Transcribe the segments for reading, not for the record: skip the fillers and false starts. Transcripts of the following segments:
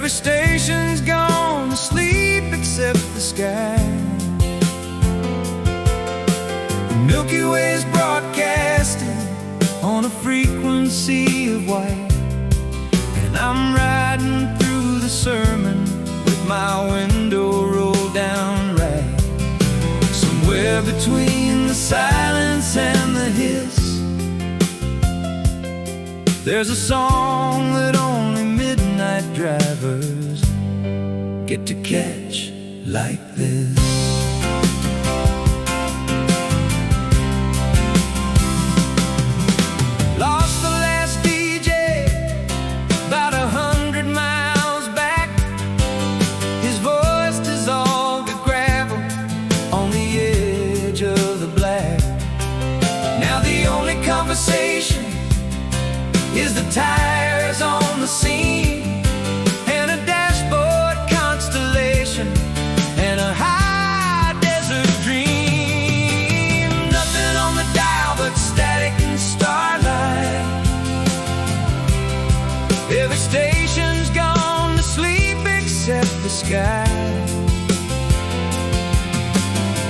Every station's gone to sleep except the sky. The Milky Way's broadcasting on a frequency of white, and I'm riding through the sermon with my window rolled down right. Somewhere between the silence and the hiss, there's a song that only midnight drivers get to catch like this. Lost the last DJ about 100 miles back. His voice dissolved to gravel on the edge of the black. Now the only conversation is the tires on the scene, and a dashboard constellation, and a high desert dream. Nothing on the dial but static and starlight. Every station's gone to sleep except the sky.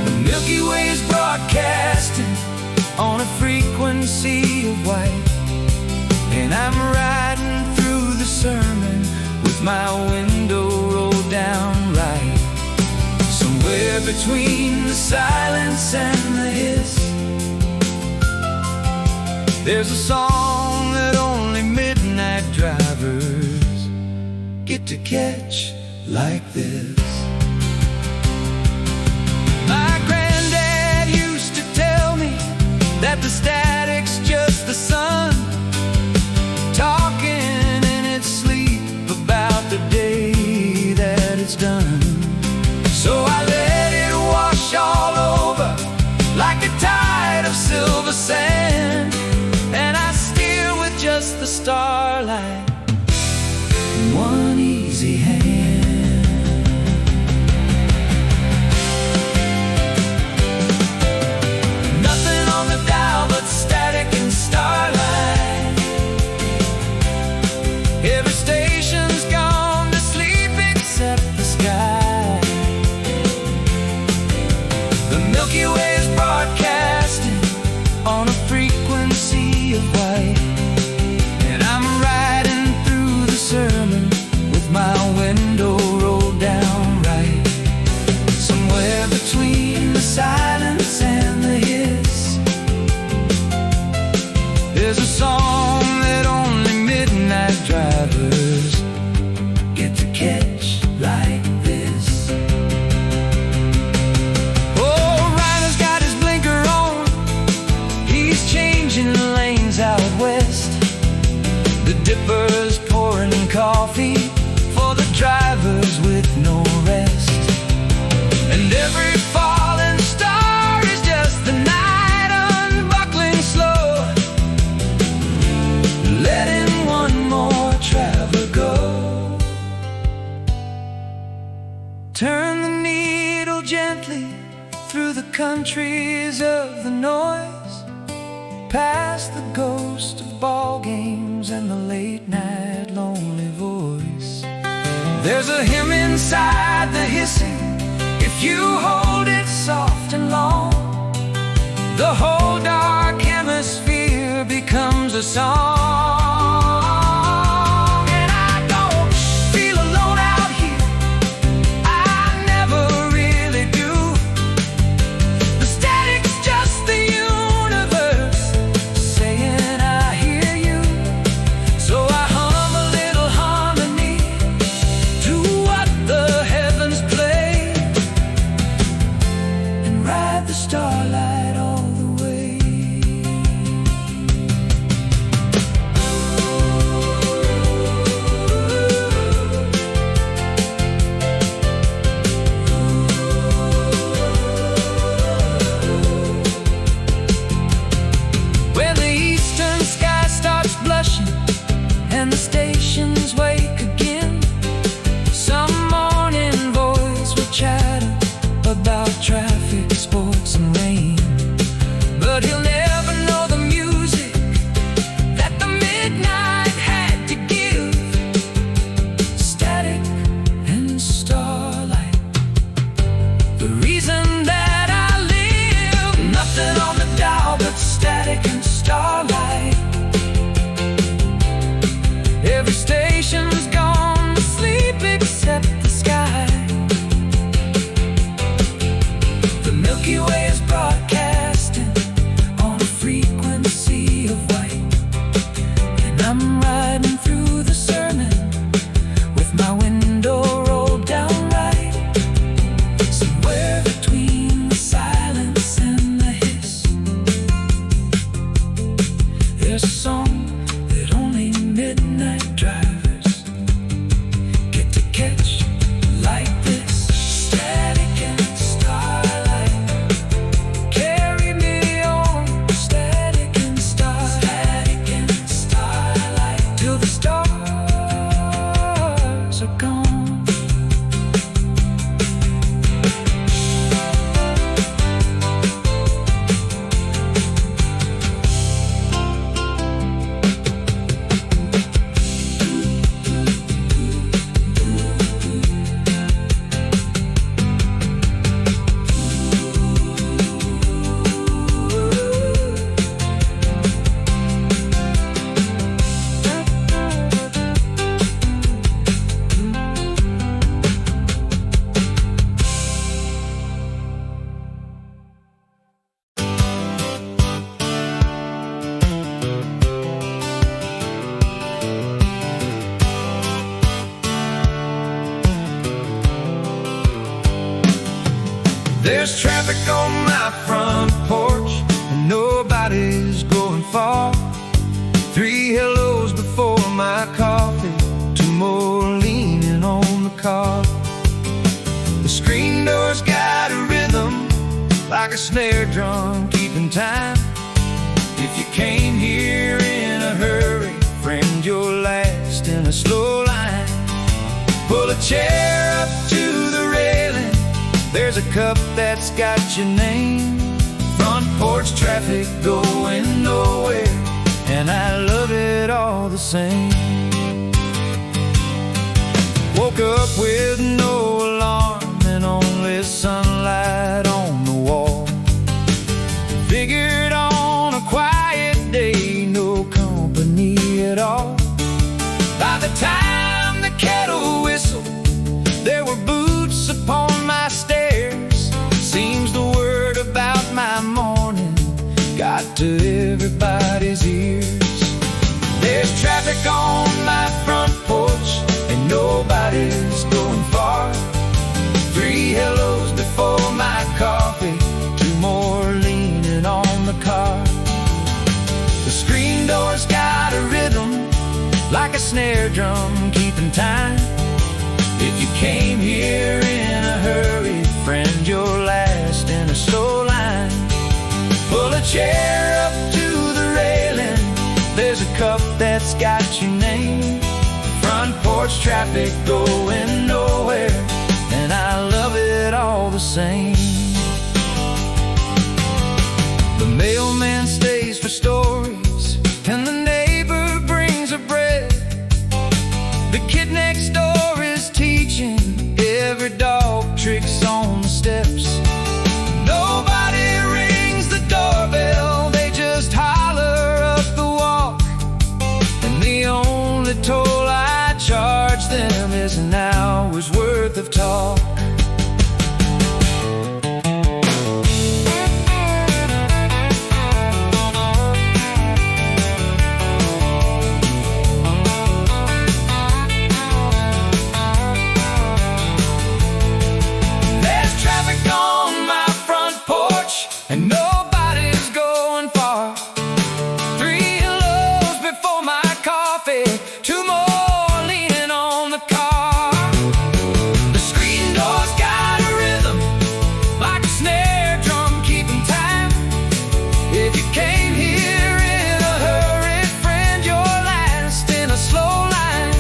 The Milky Way's broadcasting on a frequency of white, and I'm riding through the sermon with my window rolled down right. Somewhere between the silence and the hiss, there's a song that only midnight drivers get to catch like this. My granddad used to tell me that the static's just the sun talking in its sleep about the day that it's done. So I let it wash all over like a tide of silver sand, and I steer with just the starlight in one easy hand. Nothing on the dial but static and starlight. Every station's gone to sleep except the sky. The Milky Way's broadcasting on a frequency of white, and I'm riding through the sermon with my window rolled down right. Somewhere between the silence and the hiss, there's a song that only midnight drivers get to catch like this. Oh, Ryder's got his blinker on, he's changing lanes out west. The dipper's pouring coffee for the drivers with no rest, and every falling star is just the night unbuckling slow, letting one more traveler go. Turn the needle gently through the countries of the noise, past the ghost of ball games and the late night lonely voice. There's a hymn inside the hissing, if you hold it soft and long, the whole dark hemisphere becomes a song. And I don't feel alone out here, I never really do. The static's just the universe saying I hear you. So I hum a little harmony to what the heavens play, and ride the starlight all the way. midnight drivers get to catch like this. Static and starlight, carry me on. Static and starlight, till the stars are gone. There's traffic on my front porch, and nobody's going far. 3 hellos before my coffee, 2 more leaning on the car. The screen door's got a rhythm, like a snare drum keeping time. If you came here in a hurry, friend, you're last in a slow line. Pull a chair up to the railing, there's a cup that's got your name. Front porch traffic going nowhere, and I love it all the same. Woke up with no alarm and only sunlight on the wall. Figured on a quiet day, no company at all. By the time the kettle whistled, there were boots upon my stairs. Seems the word about my morning got to everybody's ears. There's traffic on my front porch, and nobody's going far. 3 hellos before my coffee, 2 more leaning on the car. The screen door's got a rhythm, like a snare drum keeping time. If you came here in a hurry, friend, you're last in a slow line. Pull a chair up to the railing, there's a cup that's got your name. Front porch traffic going nowhere, and I love it all the same. The mailman stays for stories, and the neighbor brings her bread. The kid next door is teaching every dog tricks on the steps. Nobody rings the doorbell, they just holler up the walk. And the only toll I charge them is an hour's worth of talk. And nobody's going far. 3 hellos before my coffee, 2 more leaning on the car. The screen door's got a rhythm, like a snare drum keeping time. If you came here in a hurry, friend, you're last in a slow line.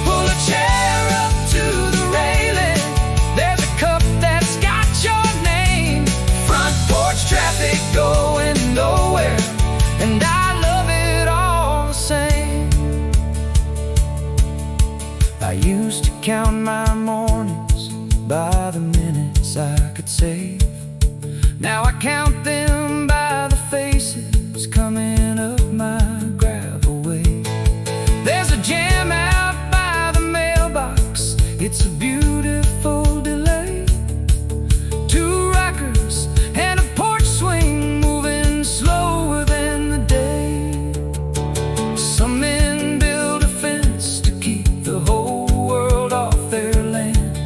Pull a chair up to the railing, there's a cup that's got your name. Front porch traffic going nowhere, and I love it all the same. I used to count my mornings by the minutes I could save. Now I count them by the faces coming up my gravel way. There's a jam out by the mailbox, it's a beautiful delay. 2 rockers and a porch swing moving slower than the day. Some men build a fence to keep the whole world off their land.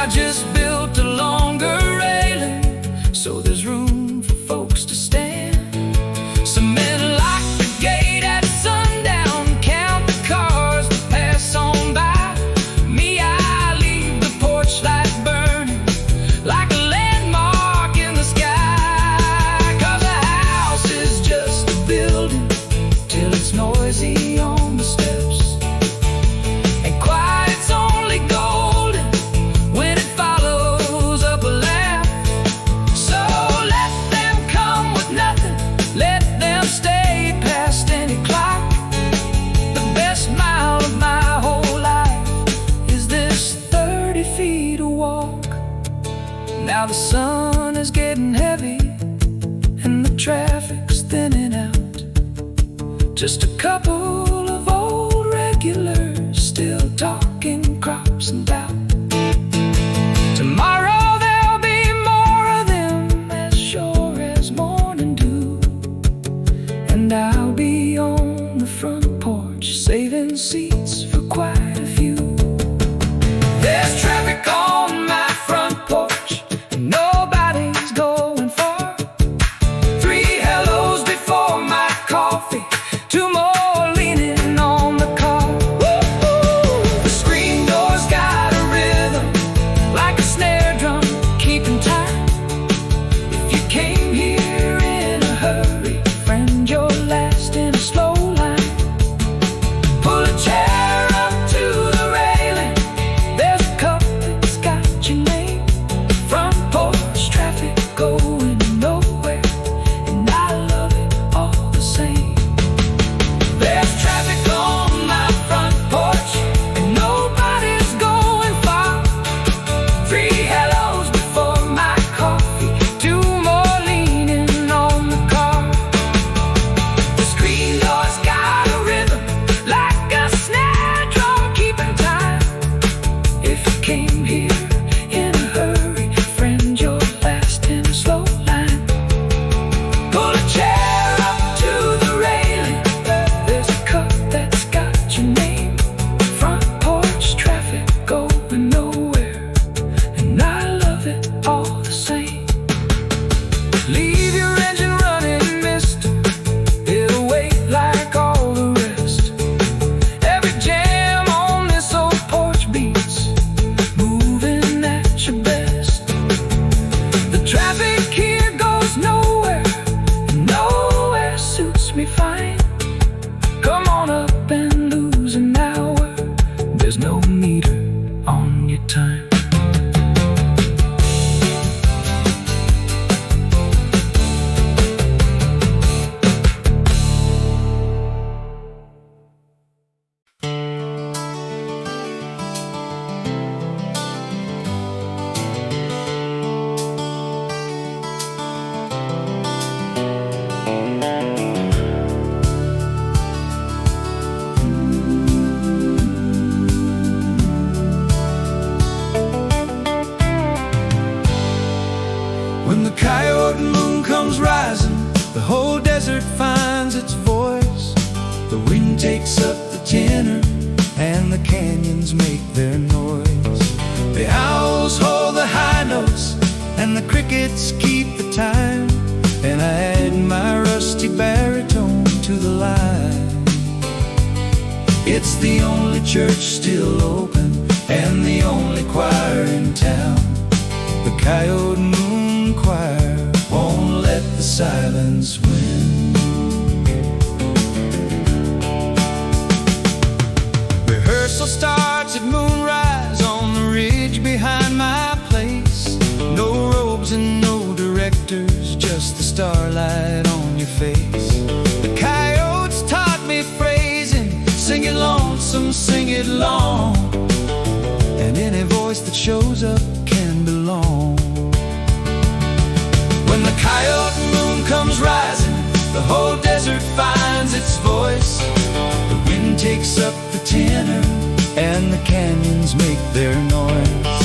I just built a longer railing, so there's room for Now the sun is getting heavy and the traffic's thinning out. Just a couple of old regulars still talking crops and doubt. Tomorrow there'll be more of them, as sure as morning dew. And I'll be on the front porch, saving seats for quite a few. There's traffic on my front porch, nobody's going far. 3 hellos before my coffee, 2 more leaning on the car. Woo-hoo! The screen door's got a rhythm, like a snare drum, keeping time. If you came here in a hurry, friend, you're last in a slow line. Pull a chair up to the railing, there's a cup that's got your name. Front porch traffic going nowhere, and I love it all the same. There's traffic on my front porch, and nobody's going far. 3 hellos before my coffee, 2 more leaning on the car. The screen door's got a rhythm, like a snare drum, keeping time. If you came here in a hurry, friend, you're last in a slow line. Pull a chair up to the railing, there's a cup that's got your name. Front porch traffic going nowhere, and I love it all the same. Leave your engine running, mister, it'll wait like all the rest. Every jam on this old porch beats, moving at your best. The traffic here goes nowhere, and nowhere suits me fine. Come on up and lose an hour, there's no meter on your time. When the coyote moon comes rising, the whole desert finds its voice. The wind takes up the tenor, and the canyons make their noise. The owls hold the high notes, and the crickets keep the time. And I add my rusty baritone to the line. It's the only church still open, and the only choir in town. The Coyote Moon Choir won't let the silence win. Rehearsal starts at moonrise on the ridge behind my place. No robes and no directors, just the starlight on your face. The coyotes taught me phrasing, sing it lonesome, sing it long, and any voice that shows up can belong. When the coyote moon comes rising, the whole desert finds its voice. The wind takes up the tenor, and the canyons make their noise.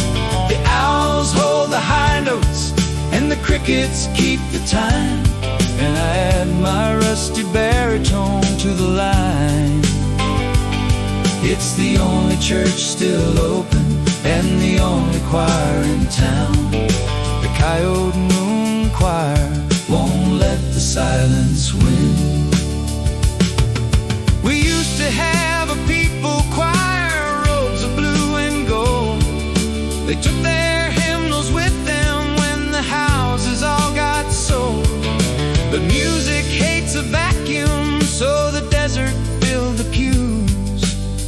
The owls hold the high notes, and the crickets keep the time. And I add my rusty baritone to the line. It's the only church still open, and the only choir in town. The Coyote Moon Choir won't let the silence win. We used to have a people choir, robes of blue and gold. They took their hymnals with them when the houses all got sold. But music hates a vacuum, so the desert filled the pews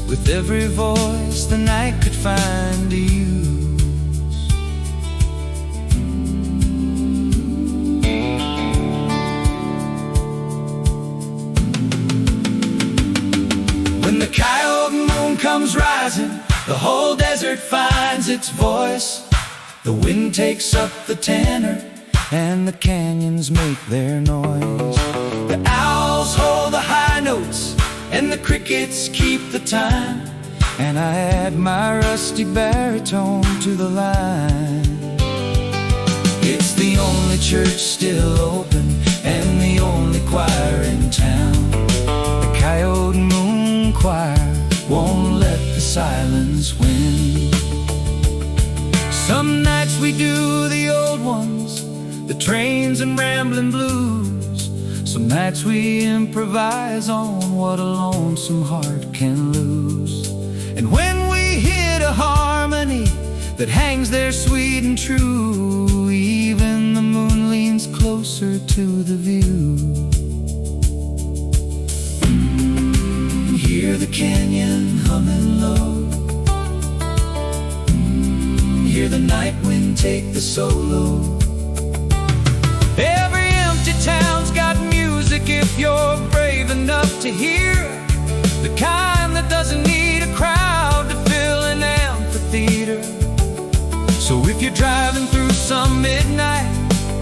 with every voice the night could find to use. When the coyote moon comes rising, the whole desert finds its voice. The wind takes up the tenor, and the canyons make their noise. The owls hold the high notes, and the crickets keep the time. And I add my rusty baritone to the line. It's the only church still open, and the only choir in town. The Coyote Moon Choir won't let the silence win. Some nights we do the old ones, the trains and rambling blues. Some nights we improvise on what a lonesome heart can lose. And when we hit a harmony that hangs there sweet and true, even the moon leans closer to the view. Hear the canyon humming low. Hear the night wind take the solo. Every empty town's got music if you're brave enough to hear. The kind that doesn't need a crowd to fill an amphitheater. So if you're driving through some midnight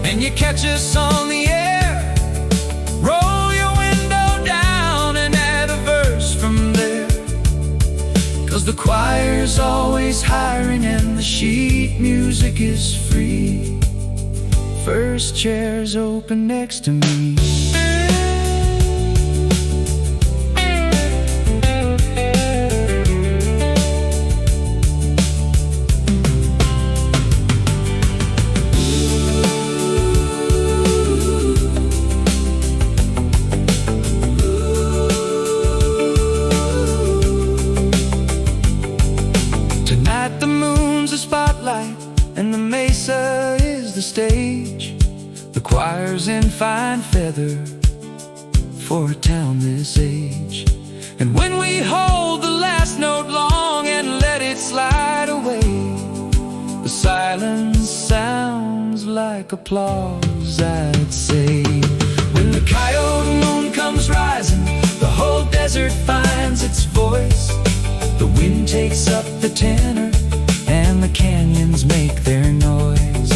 and you catch us on the air, roll your window down and add a verse from there. 'Cause the choir's always hiring and the sheet music is free. First chair's open next to me. Tonight the moon's a spotlight and the mesa is the stage. The choir's in fine feather for a town this age. And when we hold the last note long and let it slide away, the silence sounds like applause, I'd say. When the Coyote Moon comes rising, the whole desert finds its voice. The wind takes up the tenor, and the canyons make their noise.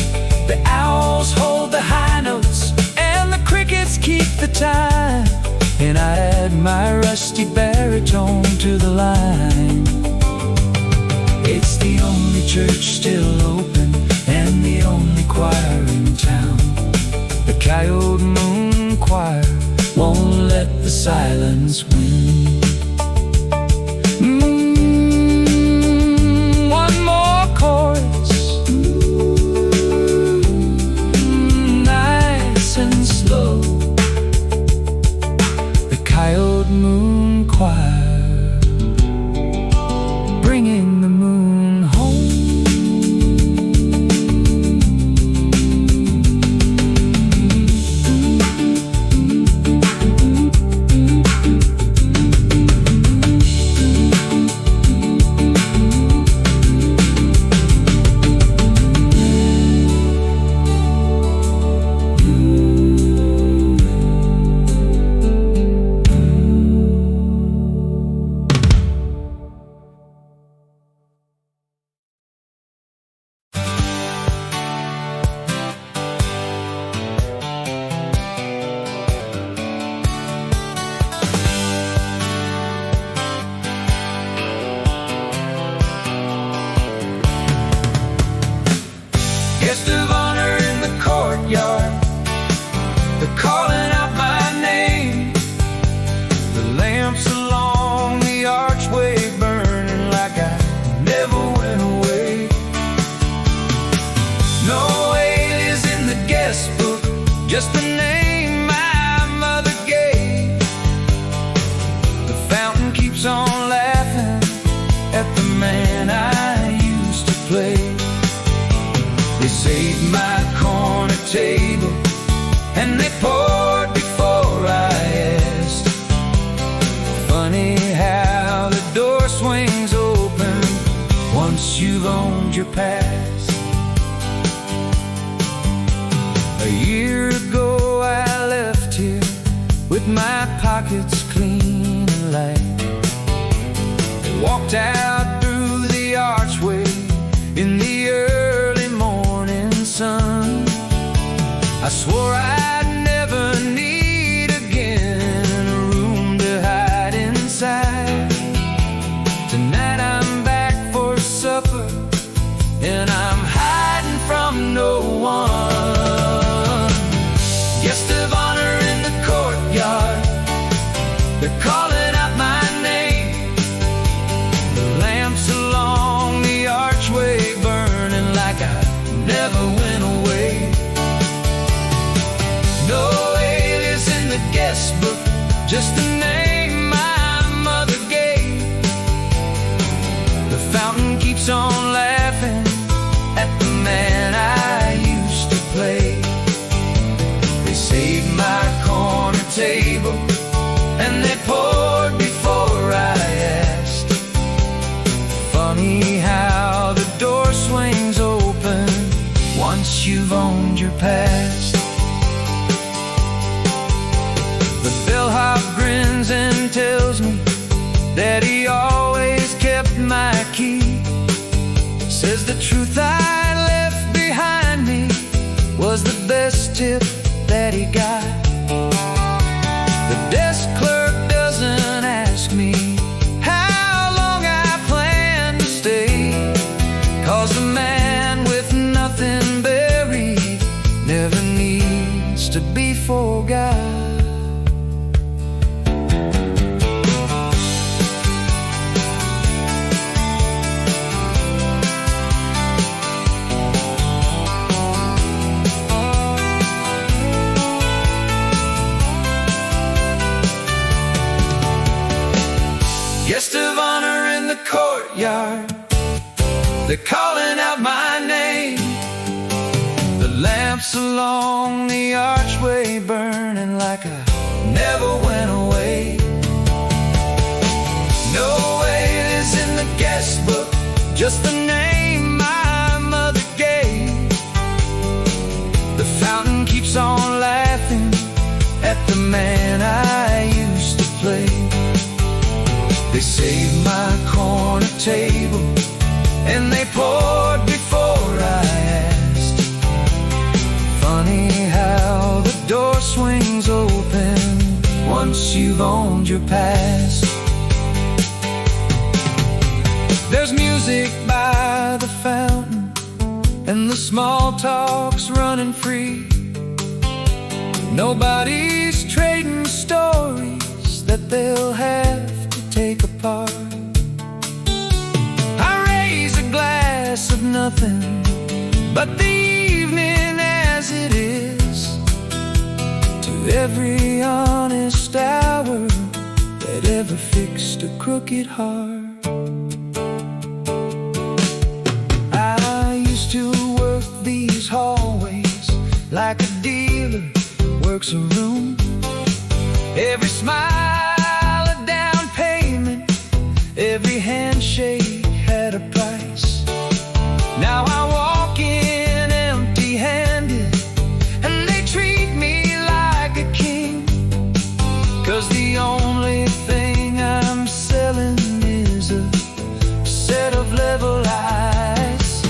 The owls hold the high notes, and the crickets keep the time. And I add my rusty baritone to the line. It's the only church still open, and the only choir in town. The Coyote Moon Choir won't let the silence win. One more chorus, nice and slow. The Coyote Moon Choir, bringing the moon home. Guest of honor in the courtyard, they're calling out my name. The lamps along the archway burning like I never went away. No alias in the guest book, just the name my mother gave. The fountain keeps on laughing at the man I used to play. They saved my corner table, and they poured before I asked. Funny how the door swings open once you've owned your past. A year ago I left here with my pockets clean and light. Walked out through the archway in the early morning. keeps on laughing at the man I used to play. They saved my corner table and they poured before I asked. Funny how the door swings open once you've owned your past. The bellhop grins and tells me that he always kept my key. Says the truth I left behind me was the best tip that he got. The desk clerk doesn't ask me how long I plan to stay, 'cause the man with nothing buried never needs to be forgot. Guest of honor in the courtyard, they're calling out my name. The lamps along the archway burning like I never went away. No way is in the guest book, just the name my mother gave. The fountain keeps on laughing at the man I used to play. They saved my corner table and they poured before I asked. Funny how the door swings open once you've owned your past. There's music by the fountain and the small talk's running free. Nobody's trading stories that they'll have take apart. I raise a glass of nothing but the evening as it is, to every honest hour that ever fixed a crooked heart. I used to work these hallways like a dealer works a room. Every smile, every handshake had a price. Now I walk in empty-handed and they treat me like a king, 'cause the only thing I'm selling is a set of level eyes.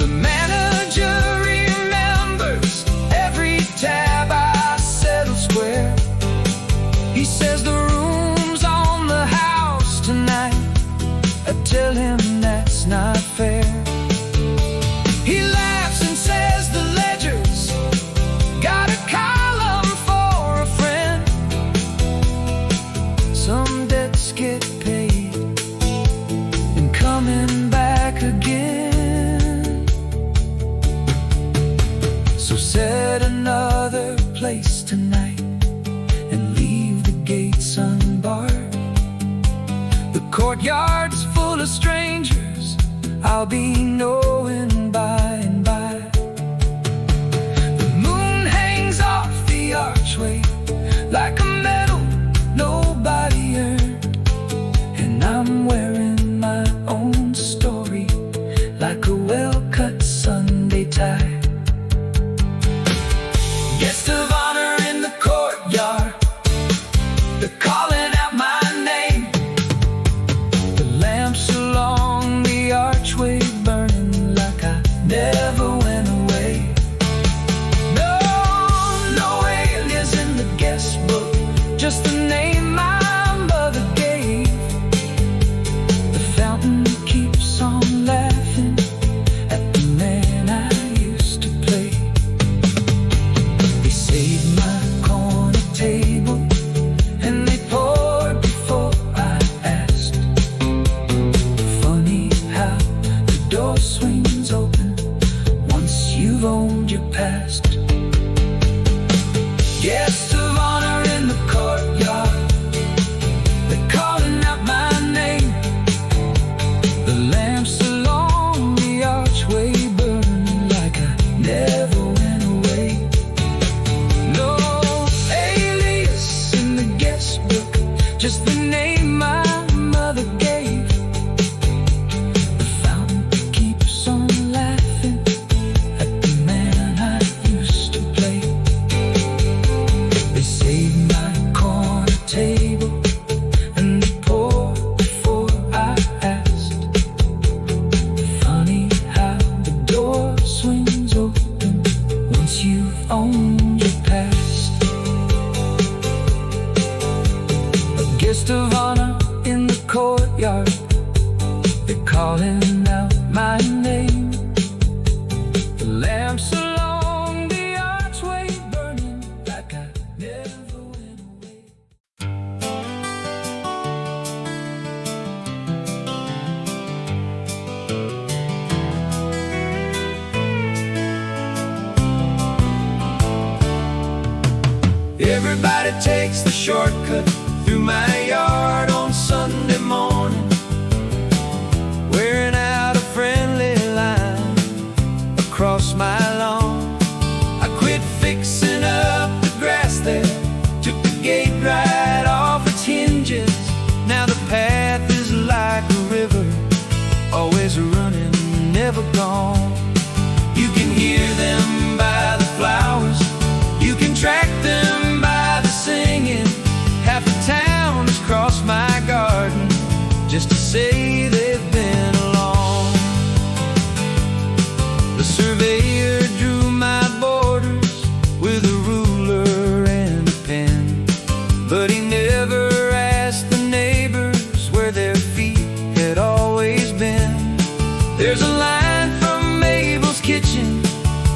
The manager remembers every tab I settle square. He says the room's on the house tonight. I tell him that's not fair. He laughs and says the ledger's got a column for a friend. Some debts get paid and coming back again. So set another place tonight and leave the gates unbarred. The courtyard's full of strangers I'll be knowing by and by. The moon hangs off the archway like a medal nobody earned, and I'm wearing my own story like a well-cut Sunday tie. Guest of honor in the courtyard, they're calling out my name. The lamps along the archway burning like I name my mother gave. The fountain keeps on laughing at the man I used to play. They saved my corner table and they poured before I asked. Funny how the door swings open once you've owned your past. A guest of honor in the courtyard, they're calling out my name. The lamps along the archway burning like I never went away. Everybody takes the shortcut through my yard on Sunday morning, wearing out a friendly line across my lawn. I quit fixing up the grass there, took the gate right off its hinges. Now the path is like a river, always running, never gone. You can hear them by the flowers, you can track them by the singing. Half the town has crossed my garden just to say they've been along. The surveyor drew my borders with a ruler and a pen, but he never asked the neighbors where their feet had always been. There's a line from Mabel's kitchen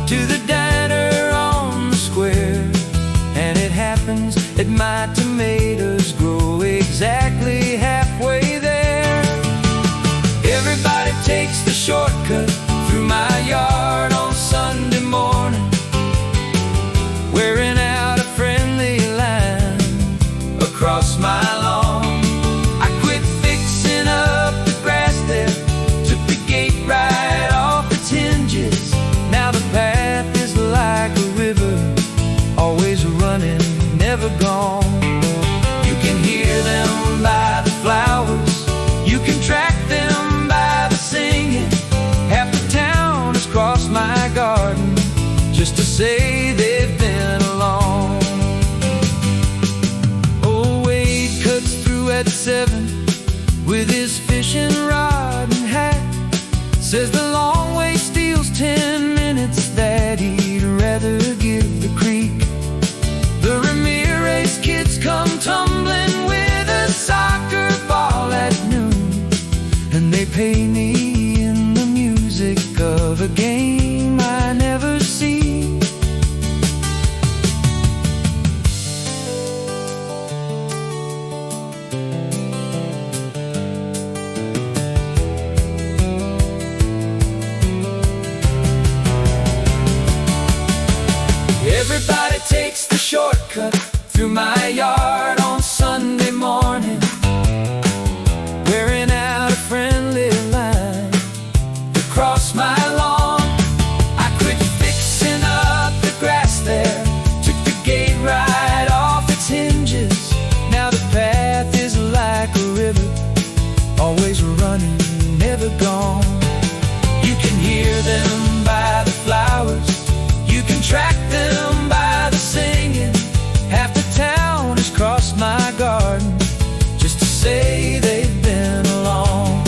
to the diner on the square, and it happens that my tomatoes grow exactly halfway there. Everybody takes the shortcut through my yard on Sunday morning, wearing out a friendly line across my lawn. I quit fixing up the grass there, took the gate right off its hinges. Now the path is like a river, always running, never gone. You can hear them by the flowers, you can track them by the singing. Half the town has crossed my garden just to say they've been along. Old Wade cuts through at 7 with his fishing rod and hat. Says the long way steals 10 minutes that he'd rather give the creek. The Ramirez kids come tumbling with a soccer ball at noon, and they pay me in the music of a game I never see. Everybody takes the shortcut through my yard on Sunday morning, wearing out a friendly line across my lawn. I quit fixing up the grass there, took the gate right off its hinges. Now the path is like a river, always running, never gone. You can hear them by the flowers, you can track them by the singing. Half the town has crossed my garden just to say they've been along.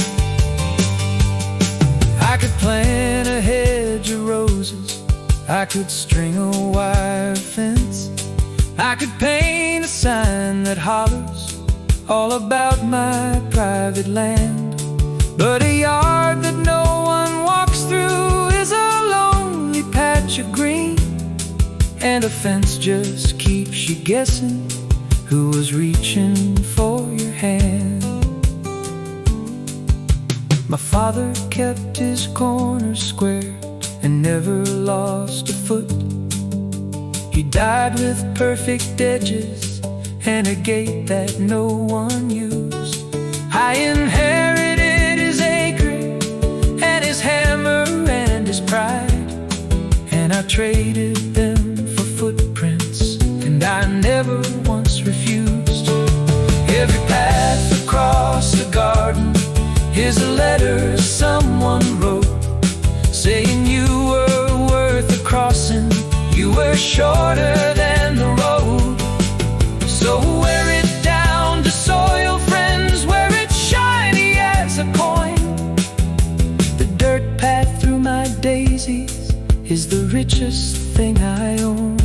I could plant a hedge of roses, I could string a wire fence, I could paint a sign that hollers all about my private land. But a yard that no one walks through is a lonely patch of green, and a fence just keeps you guessing who was reaching for your hand. My father kept his corners square and never lost a foot. He died with perfect edges and a gate that no one used. I inherited his acre and his hammer and his pride, and I traded them for footprints, and I never once refused. Every path Here's a letter someone wrote, saying you were worth a crossing. You were shorter than the road. So wear it down to soil, friends, wear it shiny as a coin. The dirt path through my daisies is the richest thing I own.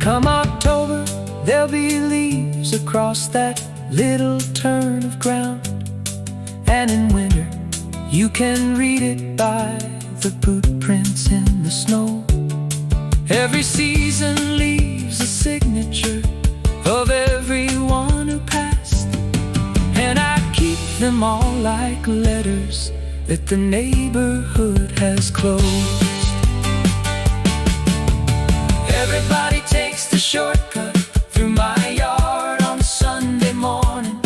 Come October, there'll be leaves across that little turn of ground. And in winter, you can read it by the boot prints in the snow. Every season leaves a signature of everyone who passed, and I keep them all like letters that the neighborhood has closed. Everybody takes the shortcut through my yard on Sunday morning,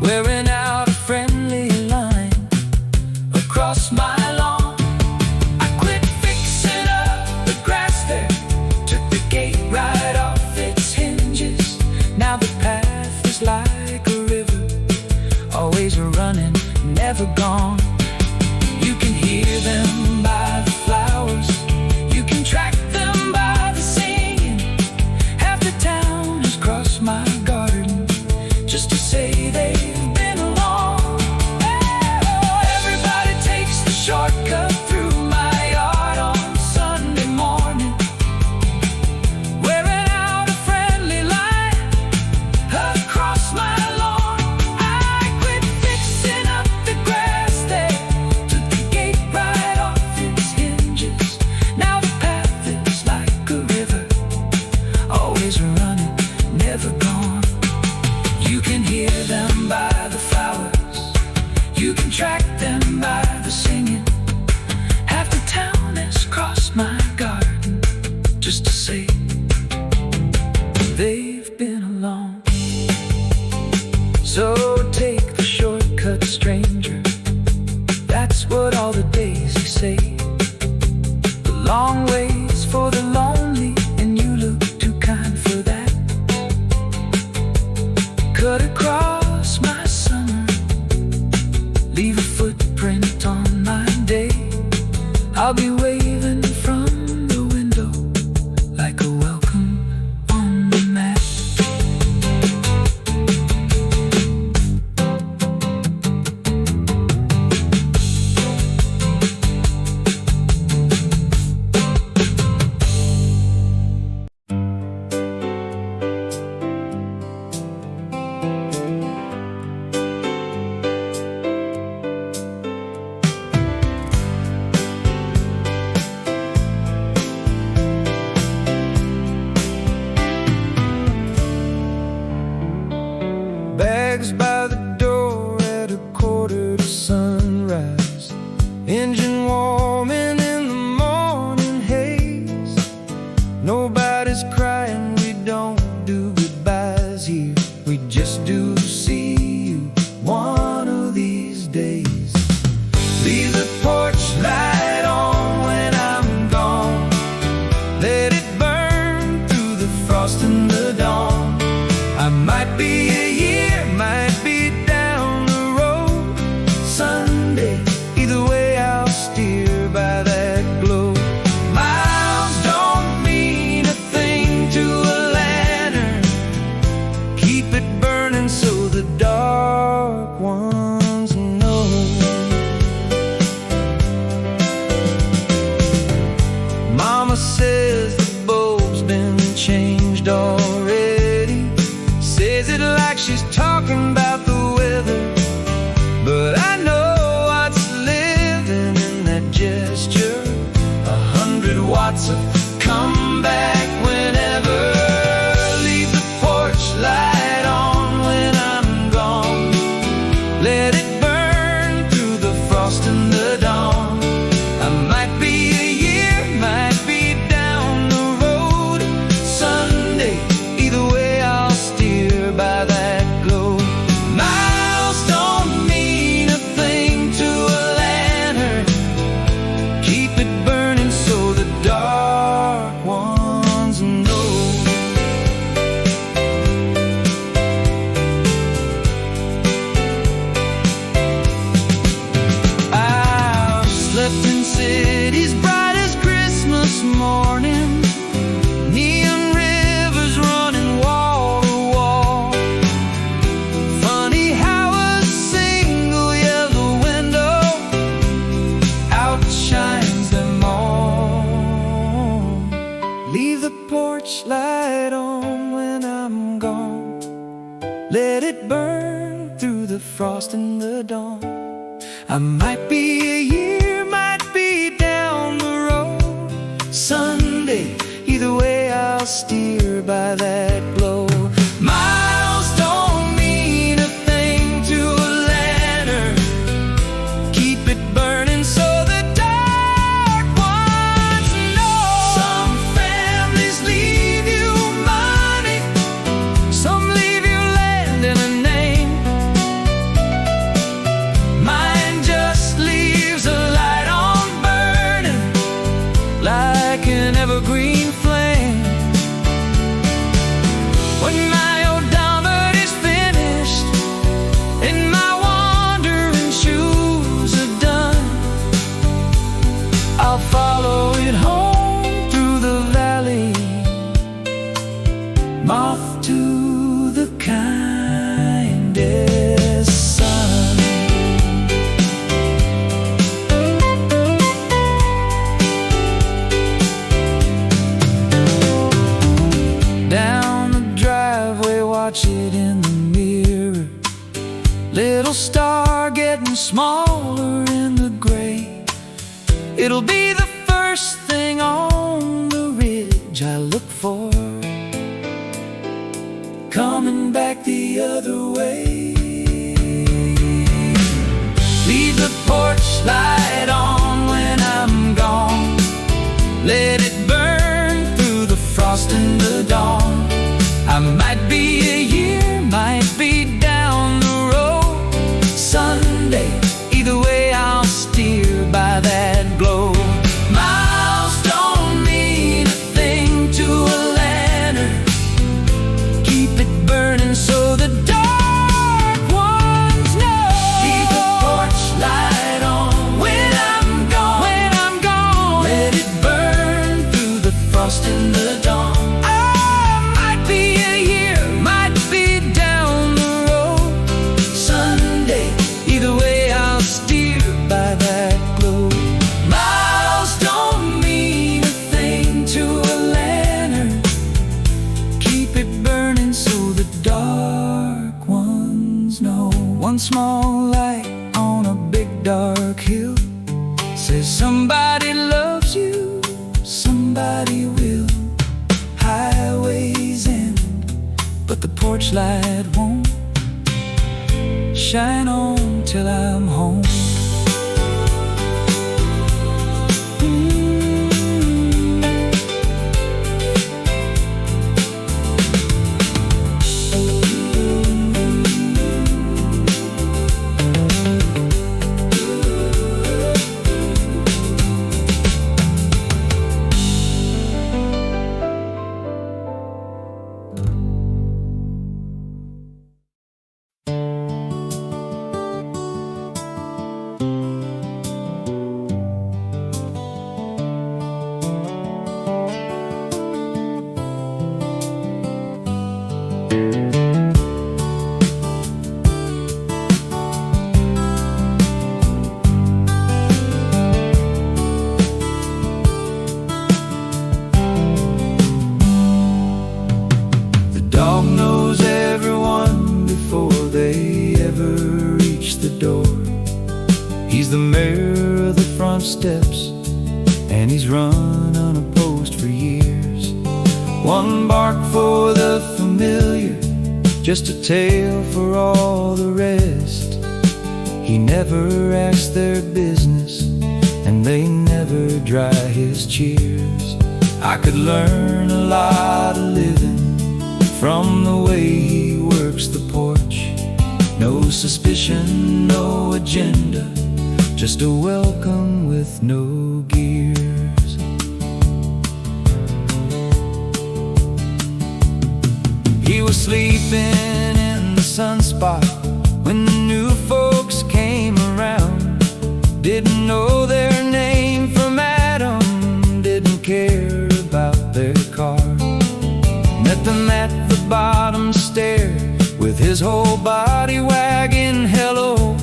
wearing out a friendly line across my lawn. I quit fixing up the grass there, took the gate right off its hinges. Now the path is like a river, always running, never gone. You can hear them by the flowers, you can track them by the singing. Half the town has crossed my garden just to say they've been along. Oh, everybody takes the shortcut through my yard on Sunday morning, wearing out a friendly line across my lawn. I quit fixing up the grass there, took the gate right off its hinges. Now the path is like a river, always running, never gone. You can hear them by the flowers, you can track them by the singing. Half the town has crossed my garden just to say they've been along. So take the shortcut, stranger, that's what all the daisies say. The long ways for the lonely, and you look too kind for that. Cut across my summer, leave a footprint on my day. I'll be waving from the window like a welcome on the mat. Bags by the door at a quarter to sunrise, engine warming in the morning haze. Nobody's crying, we don't do goodbyes here, we just do see you one of these days. Leave the porch light on when I'm gone, let it burn through the frost and the dawn. I might be a year, might be down the road Sunday, either way I'll steer by that glow. Miles don't mean a thing to a lantern, keep it burning so the dark ones know. Mama says the bulb's been changed already, says it like she's talking about the weather, but I know what's living in that gesture. 100 watts of come back whenever. Leave the porch light on when I'm gone, let it burn through the frost and the dawn. I might be a year, might be down the road Sunday, either way I'll steer by that glow. My Let it burn through the frost and the dawn. I might be a year, might be down the road. Sunday, either way I'll steer by that glow. Miles don't mean a thing to a lantern. Keep it burning so the dark ones know. Some families leave you money, some leave you land and a name. Mine just leaves a light on burning like an evergreen flame. When my odometer is finished and my wandering shoes are done, I'll follow it home through the valley, moth to the kindest sun. Down the driveway, watch it in the mirror. Little star getting smaller in the gray. It'll be the first thing on the ridge I look for, coming back the other way. Leave the porch light on when I'm gone. Let it burn through the frost and the dawn. I might be a year, might be down the road. Sunday, either way I'll steer by that glow. Miles don't mean a thing to a lantern. Keep it burning so the dark ones know. Leave the porch light on when I'm gone. When I'm gone, let it burn through the frost and the dawn. One small light on a big dark hill says somebody loves you, somebody will. Highways end, but the porch light won't shine on till I'm home. He's the mayor of the front steps, and he's run unopposed for years. One bark for the familiar, just a tale for all the rest. He never asks their business, and they never dry his cheers. I could learn a lot of living from the way he works the porch. No suspicion, no agenda, just a welcome with no gears. He was sleeping in the sunspot when the new folks came around. Didn't know their name from Adam, didn't care about their car. Met them at the bottom stair with his whole body wagging hello.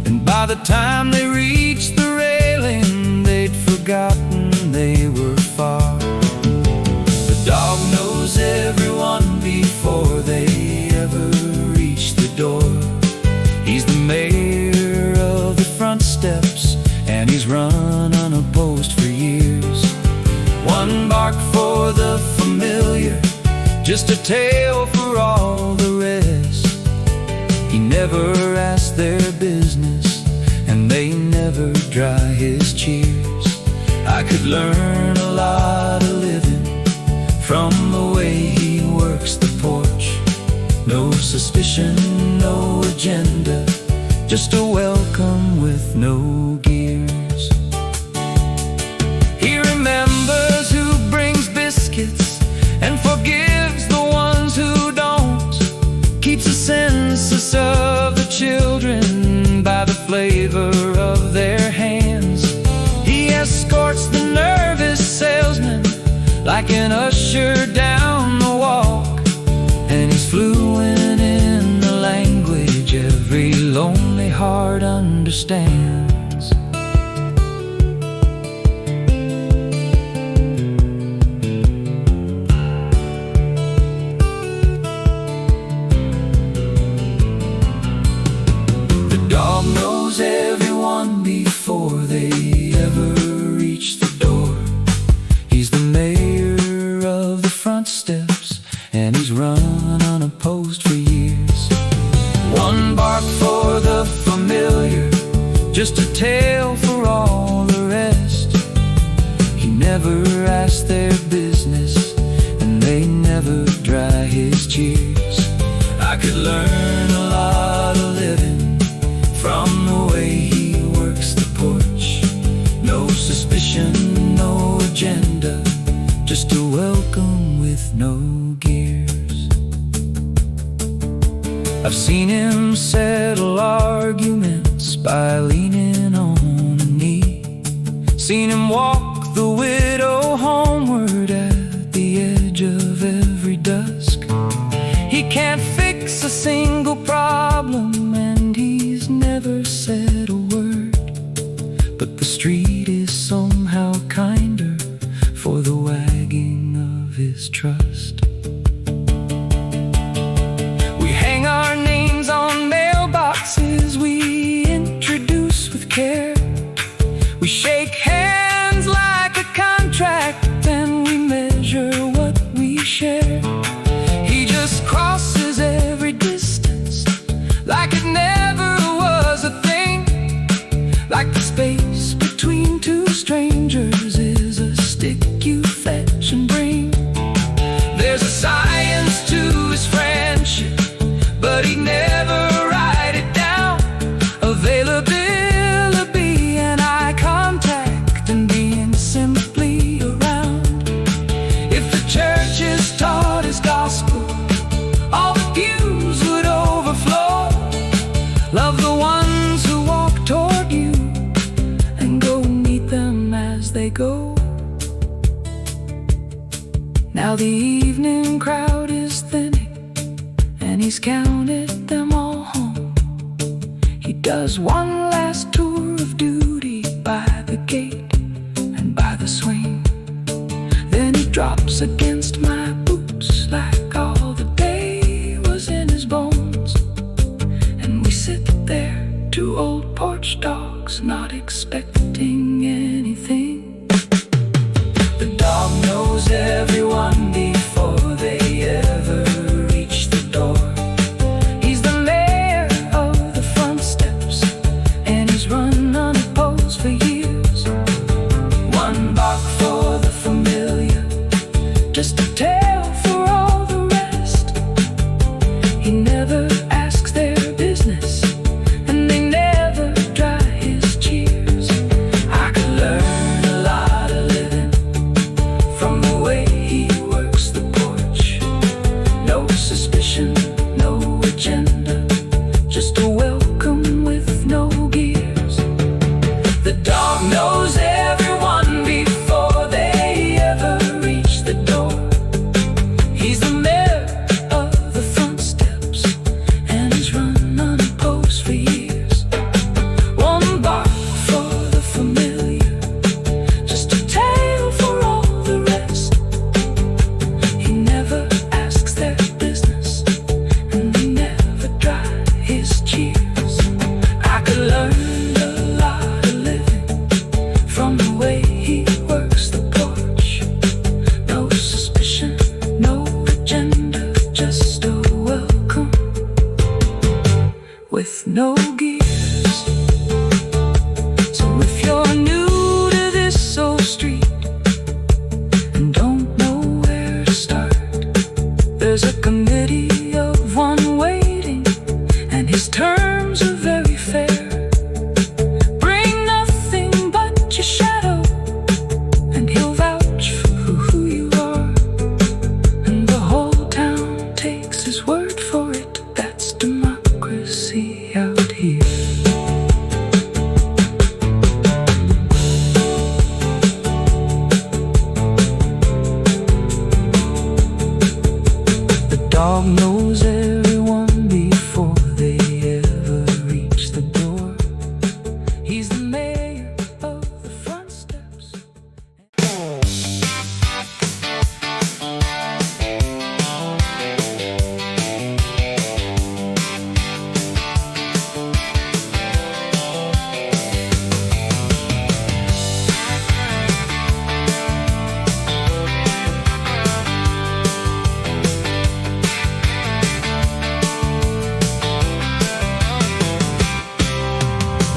And by the time they reached the railing, they'd forgotten they were far. The dog knows everyone before they ever just a tale for all the rest. He never asked their business, and they never dry his cheers. I could learn a lot of living from the way he works the porch. No suspicion, no agenda, just a welcome with no gears. He remembers who brings biscuits and forgives the ones who don't. Keeps a census of the children by the flavor of their hands. He escorts the nervous salesman like an usher down the walk, and he's fluent in the language every lonely heart understands. The dog knows everyone before they ever reach the door. He's the mayor of the front steps, and he's run unopposed for years. One bark for the familiar, just a tale for all the rest. He never asked their business, and they never dry his cheers. I could learn a lot of living from the way he works the porch. No suspicion, no agenda, just a welcome with no gears. I've seen him settle arguments by leaning on a knee. Seen him walk the widow homeward at the edge of every dusk. He can't fix a single problem, and he's never said a word, but the street is somehow kinder for the wagging of his trust. We hang our names on mailboxes we introduce with care. We shake hands like a contract, and we measure what we share. He just crosses every distance like it never was a thing. Like the space between two strangers is a stick you fetch and bring. There's a science to his friendship, but he'd never write it down. Availability and eye contact and being simply around. If the churches taught his gospel, all the pews would overflow. Love the ones who walk toward you, and go meet them as they go. Now the evening crowd is thinning, and he's counted them all home. He does one last tour of duty by the gate and by the swing. Then he drops against my boots like all the day was in his bones. And we sit there, two old porch dogs, not expecting anything. The dog knows everyone before they ever reach the door. He's the mayor of the front steps, and he's run unopposed for years. One bark for the familiar, just a tale for all the rest. He never asks their business, and they never dry his cheers.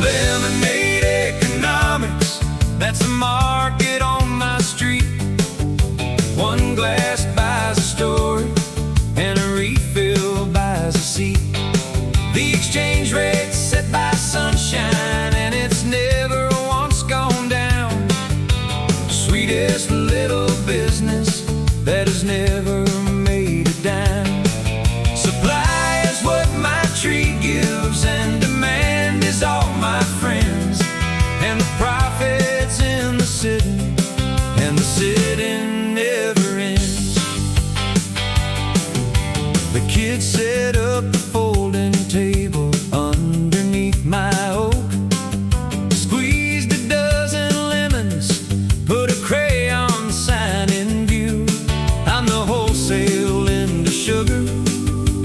Lemonade economics, that's the market on my street. One glass buys a story, and a refill buys a seat. The exchange rate's set by sunshine, and it's never once gone down. Sweetest little business that has never made a dime. Supply is what my tree gives, and demand is all my friends. And the profit's in the sitting, and the sitting never ends. The kids set up the folding table underneath my oak, squeezed a dozen lemons, put a crayon sign in view. I'm the wholesale into sugar,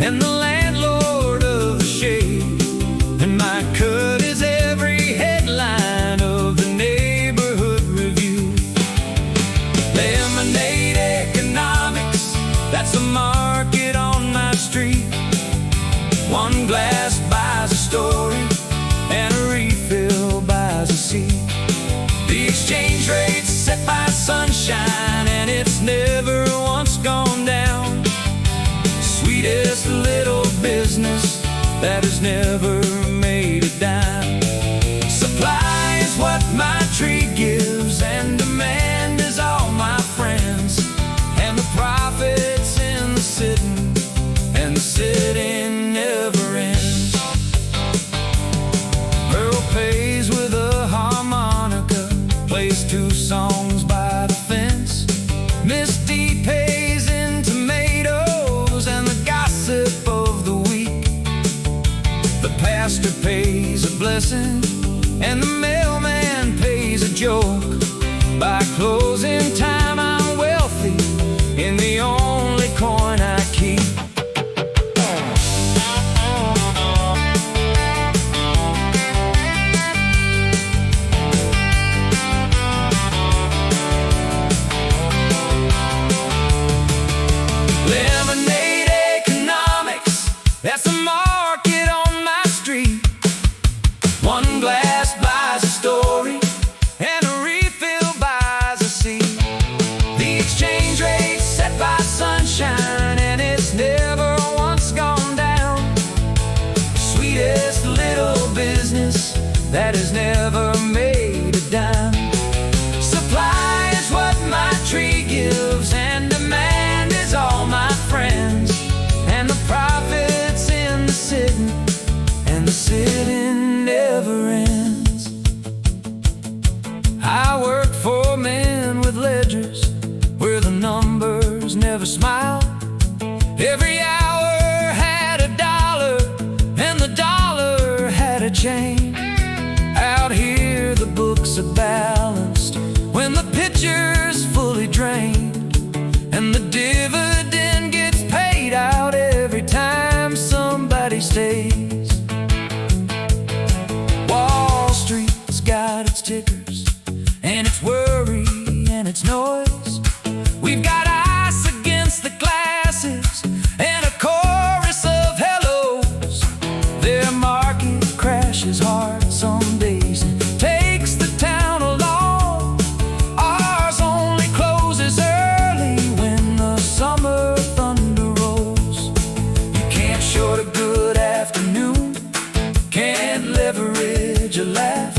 and the landlord of the shade, and my cut is every headline of the neighborhood review. Lemonade economics, that's the market on my street. One glass buys a story, and a refill buys a seat. The exchange rate's set by sunshine, and it's never once gone down. Sweetest little business that has never made a dime. Supply is what my tree gives, and demand is all my friends. And the profit's in the sitting, and the sitting never ends. Earl pays with a harmonica, plays two songs by the fence. Misty pays in tomatoes and the gossip of the week. The pastor pays a blessing, and the mailman pays a joke. By closing time I'm wealthy in the only coin I keep. Lemonade economics, that's the market on my street. One glass buys a story, and a refill buys a seat. The exchange rate's set by sunshine, and it's never once gone down. Sweetest little business that has never made a dime. Supply is what my tree gives, and demand is all my friends. And the profit's in the sitting, and the sitting never ends. I work for men with ledgers where the numbers never smile. Every hour had a dollar, and the dollar had a chain. Out here the books are balanced when the pitcher's fully drained, and the dividend gets paid out every time somebody stays. Wall Street's got its tickers, and its worry and its noise. We've got ice against the glasses, and a chorus of hellos. Their market crashes hard some days and takes the town along. Ours only closes early when the summer thunder rolls. You can't short a good afternoon, can't leverage a laugh.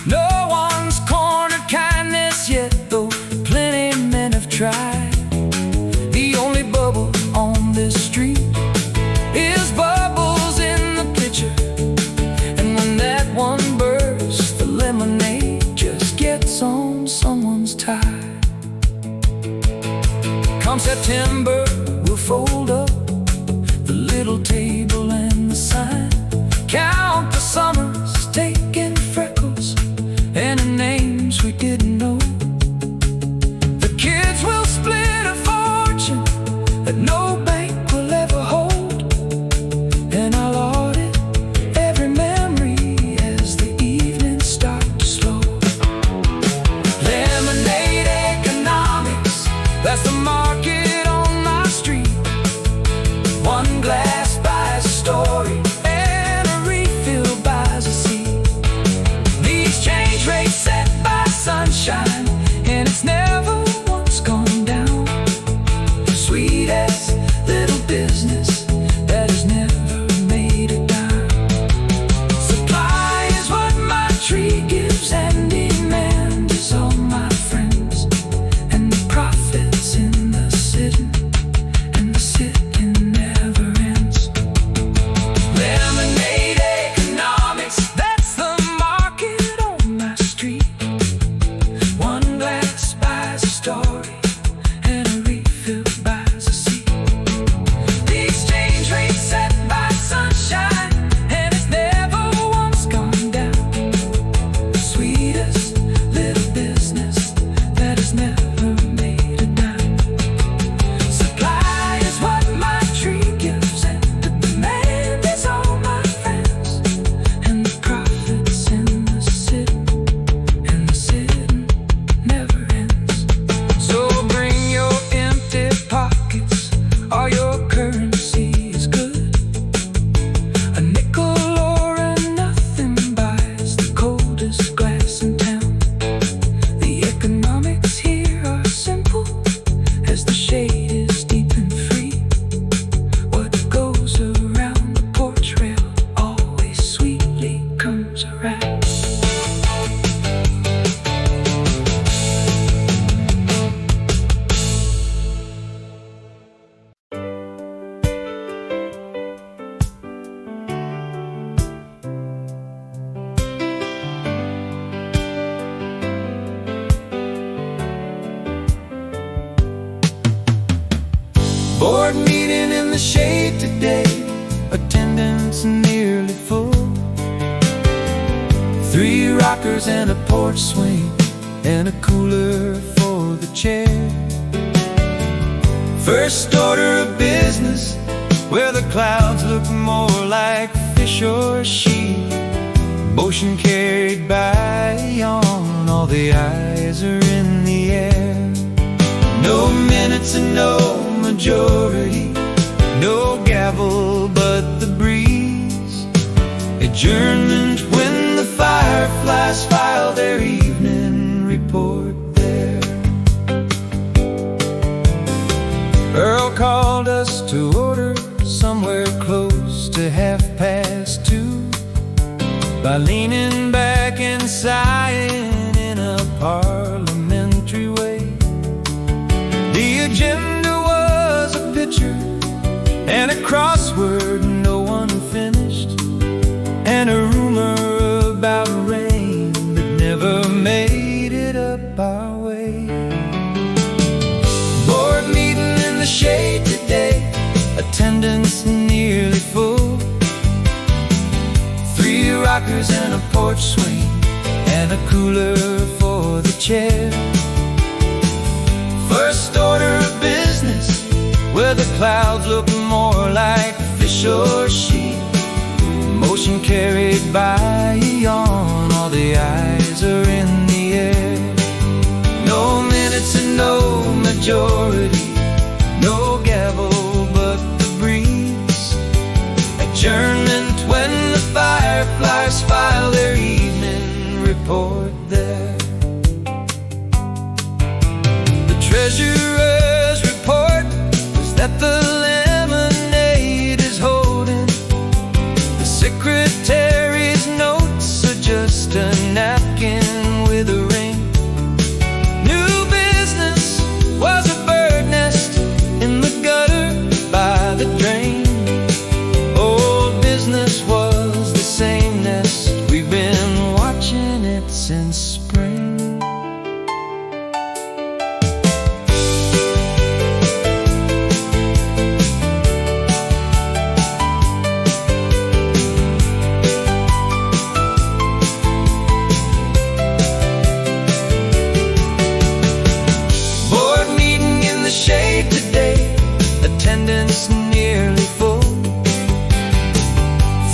No one's cornered kindness yet, though plenty men have tried. The only bubble on this street is bubbles in the pitcher, and when that one bursts, the lemonade just gets on someone's tie. Come September, we'll fold up the little table and the sign, count the summers, taking freckles and the names we didn't know. The kids will split a fortune that no bank will ever hold, and I'll audit every memory as the evening starts to slow. Lemonade economics, that's the market on my meeting in the shade today, attendance nearly full. 3 rockers and a porch swing, and a cooler for the chair. First order of business, where the clouds look more like fish or sheep. Motion carried by a yawn, all the eyes are in the air. No minutes and no majority, no gavel but the breeze. Adjournment when the fireflies file their evening report there. Earl called us to order somewhere close to 2:30, by leaning back and sighing in a parliamentary way. The agenda was a picture and a crossword no one finished, and a rumor about rain that never made it up our way. Board meeting in the shade today, attendance nearly full. 3 rockers and a porch swing, and a cooler for the chair. First order of business, where the clouds look more like fish or sheep. Motion carried by a yawn, all the eyes are in the air. No minutes and no majority, no gavel but the breeze. Adjournment when the fireflies file their evening report there. The treasurer's report was that the lemonade is holding. The secretary's notes are just a napkin with a ring. New business was a bird nest in the gutter by the drain. Old business was the same nest, we've been watching it since spring. Board meeting in the shade today, attendance nearly full.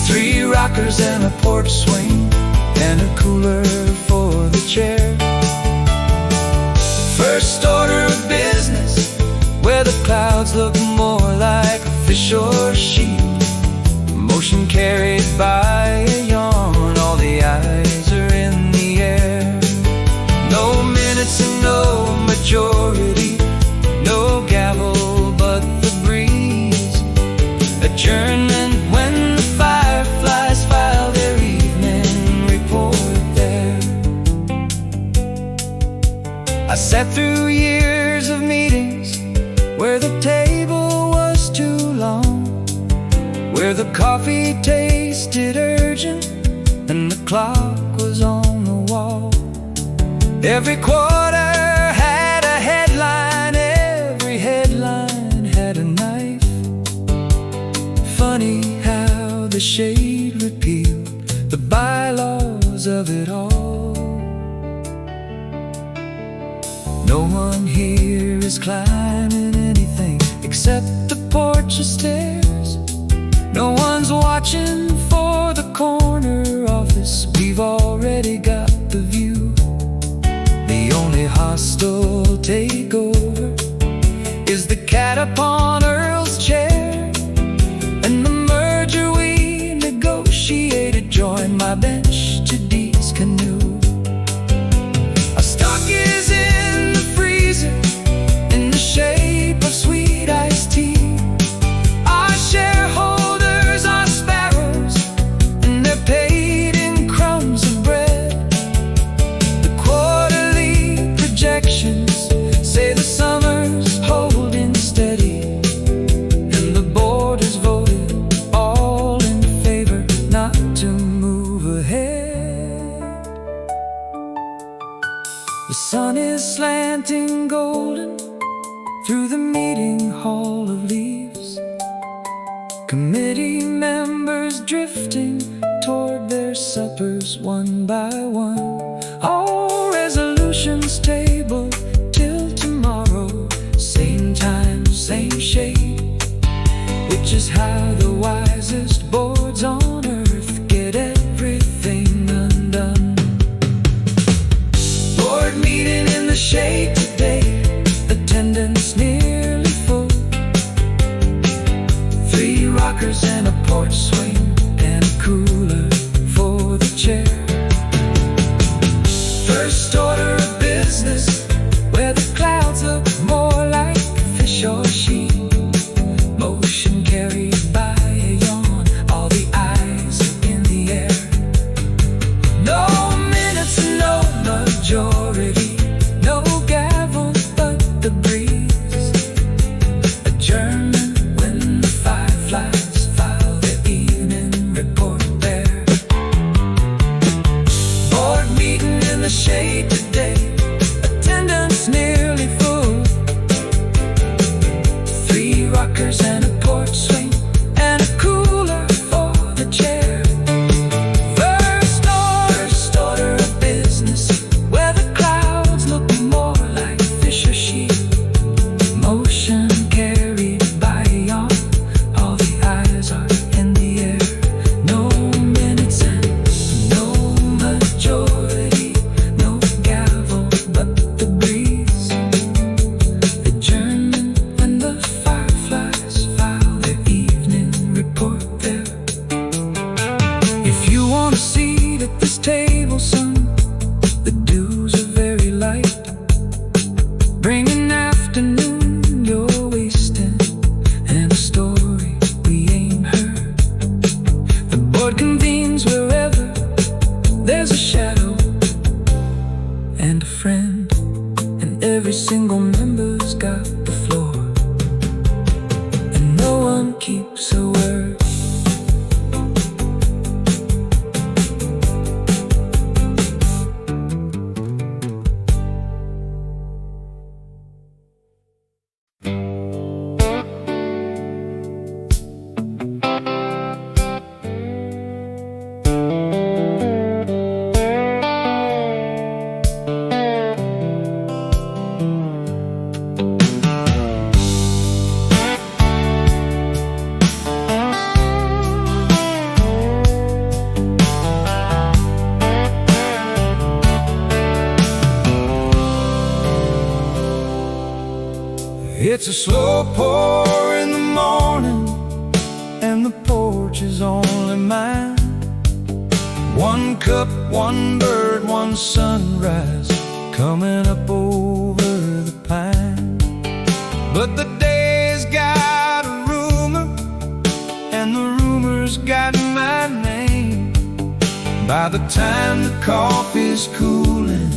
3 rockers and a porch swing, and a cooler for the chair. First order of business, where the clouds look more like fish or sheep. Motion carried by a yawn, all the eyes are in the air. No minutes and no majority, no gavel but the breeze. Adjournment when the fireflies file their evening report there. I sat through years of meetings where the table was too long, where the coffee tasted urgent and the clock was on the wall. Every quarter had a headline, every headline had a knife. Funny how the shade repealed the bylaws of it all. No one here is climbing anything except the porch stairs. No one's watching for the corner office, we've already got the view. The only hostile takeover is the cat upon Earl's chair, and the merger we negotiated joined my bench to Dee's canoe. Our stock is in the freezer, in the shape of sweet iced tea. Our shareholders are sparrows, and they're paid in crumbs of bread. The quarterly projections say the summer's holding steady, and the board has voted all in favor not to move ahead. committee members drifting toward their suppers one by one. All resolutions tabled till tomorrow, same time, same shade, which is how the wisest boards on earth get everything undone. Board meeting in the shade today, attendance nearly full. 3 rockers and a porch swing and a cooler for the chair. First order of business, where the clouds look more like fish or sheep. Motion carried by a yawn, all the eyes in the air. No minutes, no majority, no gavel but the breeze. Adjournment when the fireflies file their evening report there. Board meeting in the shade today, attendance nearly full. 3 rockers and a porch swing and a cooler for the chair. First order of business, where the clouds look more like fish or sheep. Motion carried by a yawn, all the eyes are in the air. No minutes and no majority, no gavel but the breeze. Adjournment when the fireflies file their evening report there. If you want a seat at this table, son, the dues are very light. Bring an afternoon you're wasting and a story we ain't heard. The board convenes wherever there's a shadow and a friend, and every single member's got the floor, and no one keeps a word. It's a slow pour in the morning, and the porch is only mine. 1 cup, 1 bird, 1 sunrise, coming up over the pine. But the day's got a rumor, and the rumor's got my name. By the time the coffee's cooling,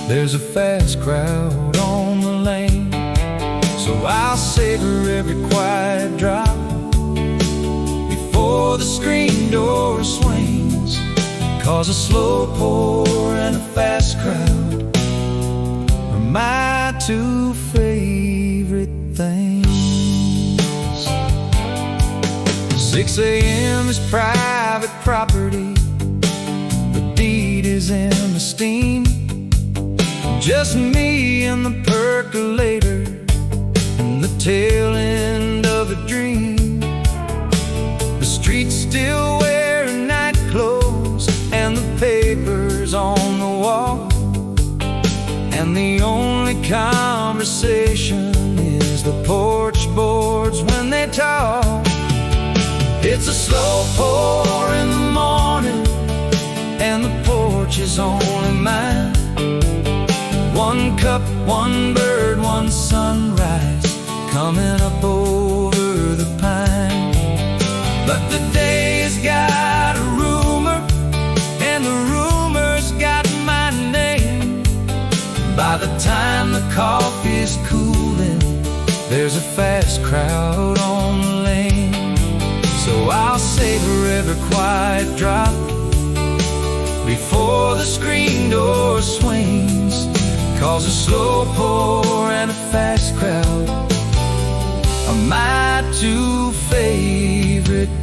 there's a fast crowd on the lane. So I'll savor every quiet drop before the screen door swings, 'cause a slow pour and a fast crowd are my 2 favorite things. 6 a.m. is private property, the deed is in the steam. Just me and the percolator, the tail end of a dream. The street's still wearing night clothes, and the paper's on the wall, and the only conversation is the porch boards when they talk. It's a slow pour in the morning, and the porch is only mine. 1 cup, 1 bird, 1 sunrise, coming up over the pine. But the day's got a rumor, and the rumor's got my name. By the time the coffee's cooling, there's a fast crowd on the lane. So I'll savor every quiet drop before the screen door swings, 'cause a slow pour and a fast crowd are my 2 favorite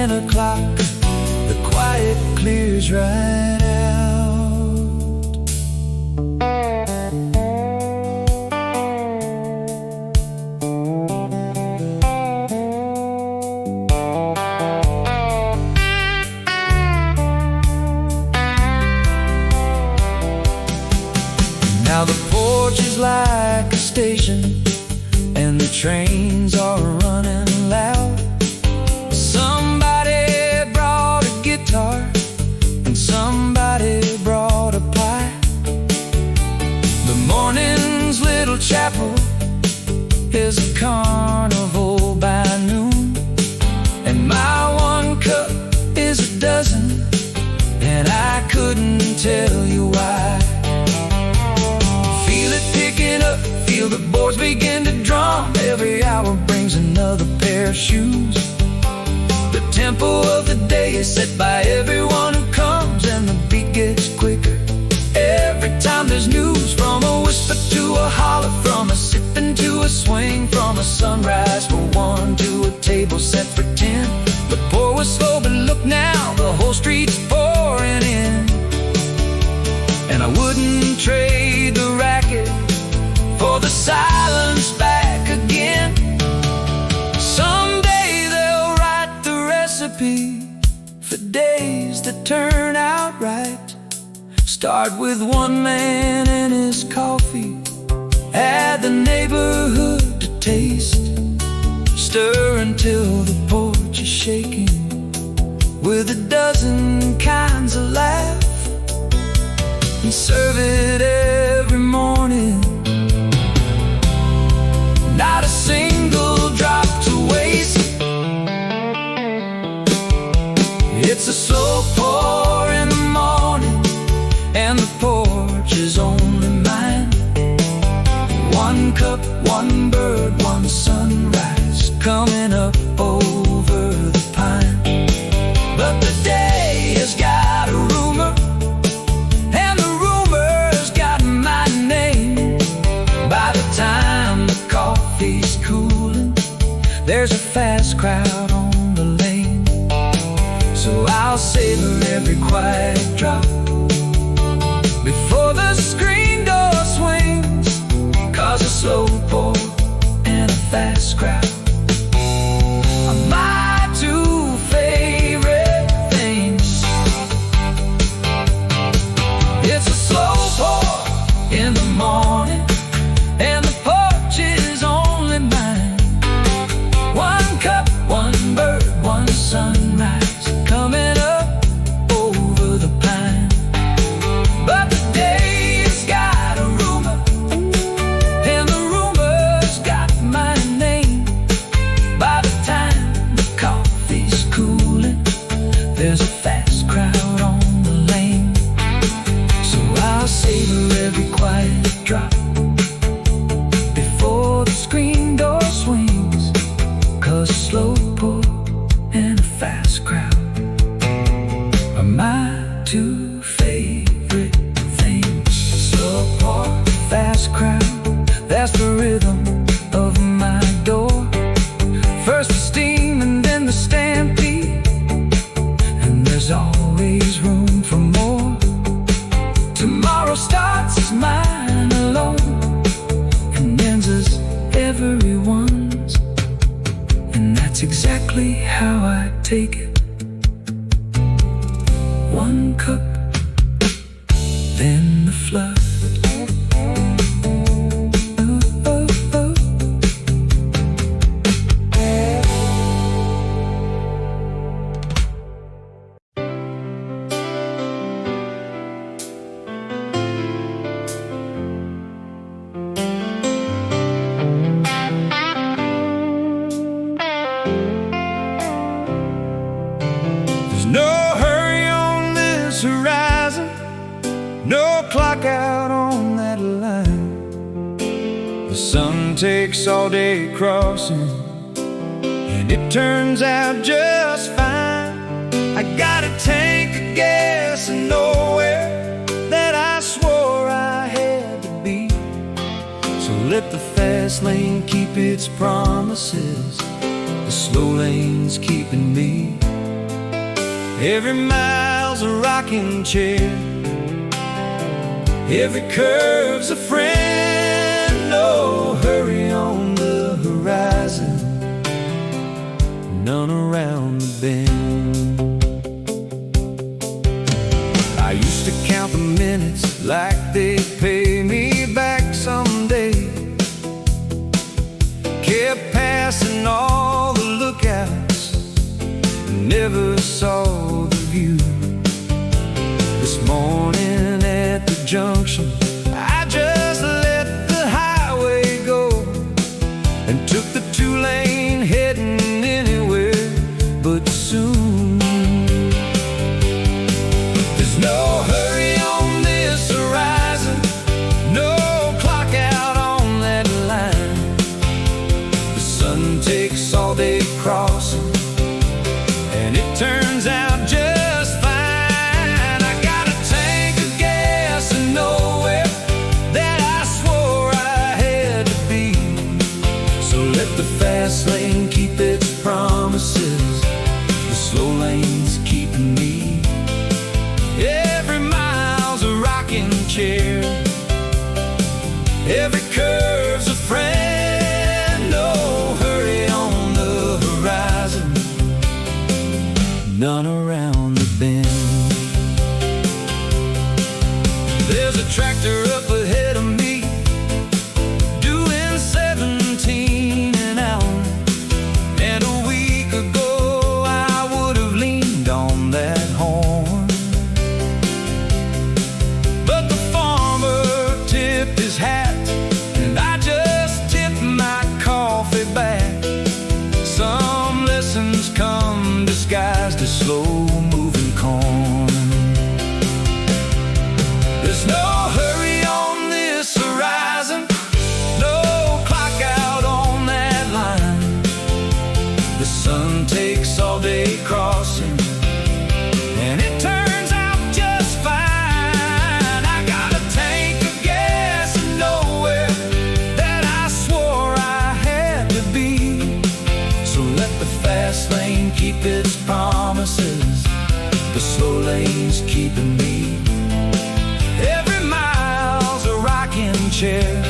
10 o'clock, the quiet clears right out. Now the porch is like a station, and the trains are running loud. Somebody brought a guitar, and somebody brought a pie. The morning's little chapel is a carnival by noon, and my one cup is a dozen, and I couldn't tell you why. Feel it picking up, feel the boards begin to drum. Every hour brings another pair of shoes. The tempo of the day is set by everyone who comes, and the beat gets quicker every time there's news. From a whisper to a holler, from a sipping to a swing, from a sunrise for one to a table set for 10. The pour was slow, but look now, the whole street's pouring in. And I wouldn't trade the racket for the silence back again. Someday they'll write the recipe for days that turn out right. Start with one man and his coffee, add the neighborhood to taste. Stir until the porch is shaking with a dozen kinds of laugh. And serve it every morning, not a single drop to waste. It's a slow pour in the morning, and the porch is only mine. One cup, one bird, one sunrise coming up over the pine. But the day has got a rumor, and the rumor's got my name. By the time the coffee's cooling, there's a fast crowd on the lane. So I'll savor every quiet drop before the screen door swings. 'Cause a slow pour and a fast crowd are my two favorite things. It's a slow pour in the morning, and the porch is only mine. One cup, one bird, one sunrise coming up over the pine. But the day's got a rumor, and the rumor's got my name. By the time the coffee's cooling, there's a fast crowd on the lane. So I'll savor every quiet drop before the screen door swings. 'Cause a slow pour and a fast crowd are my two favorite things. Slow pour, fast crowd, that's the rhythm of my door. First the steam and then the stampede, and there's always room for more. Tomorrow starts as mine alone, and ends as everyone's. And that's exactly how I take it. One cup, then the flood. No hurry on this horizon, no clock out on that line. The sun takes all day crossing, and it turns out just fine. I got a tank of gas and nowhere that I swore I had to be. So let the fast lane keep its promises, the slow lane's keeping me. Every mile's a rocking chair, every curve's a friend. No hurry on the horizon, none around the bend. I used to count the minutes like they'd pay me back someday. Kept passing all the lookouts, never saw the view. This morning at the junction, I just let the highway go and took the 2-lane heading anywhere but soon. There's no hurry on this horizon, no clock out on that line. The sun takes all day crossing, and it turns out just fine. I got a tank of gas and nowhere that I swore I had to be. So let the fast lane keep its promises, the slow lane's keeping me. Every mile's a rocking chair, every curve's a friend. No hurry on the horizon, none around the bend. There's a tractor up ahead of me, doing 17 an hour. And a week ago I would have leaned on that horn, but the farmer tipped his hat, and I just tipped my coffee back. Some lessons come disguised as slow-moving corn. There's no hurry on this horizon, no clock out on that line. The sun takes all day crossing, and it turns out just fine. I got a tank of gas and nowhere that I swore I had to be. So let the fast lane keep its promises, the slow lane's keeping me. Every mile's a rocking chair,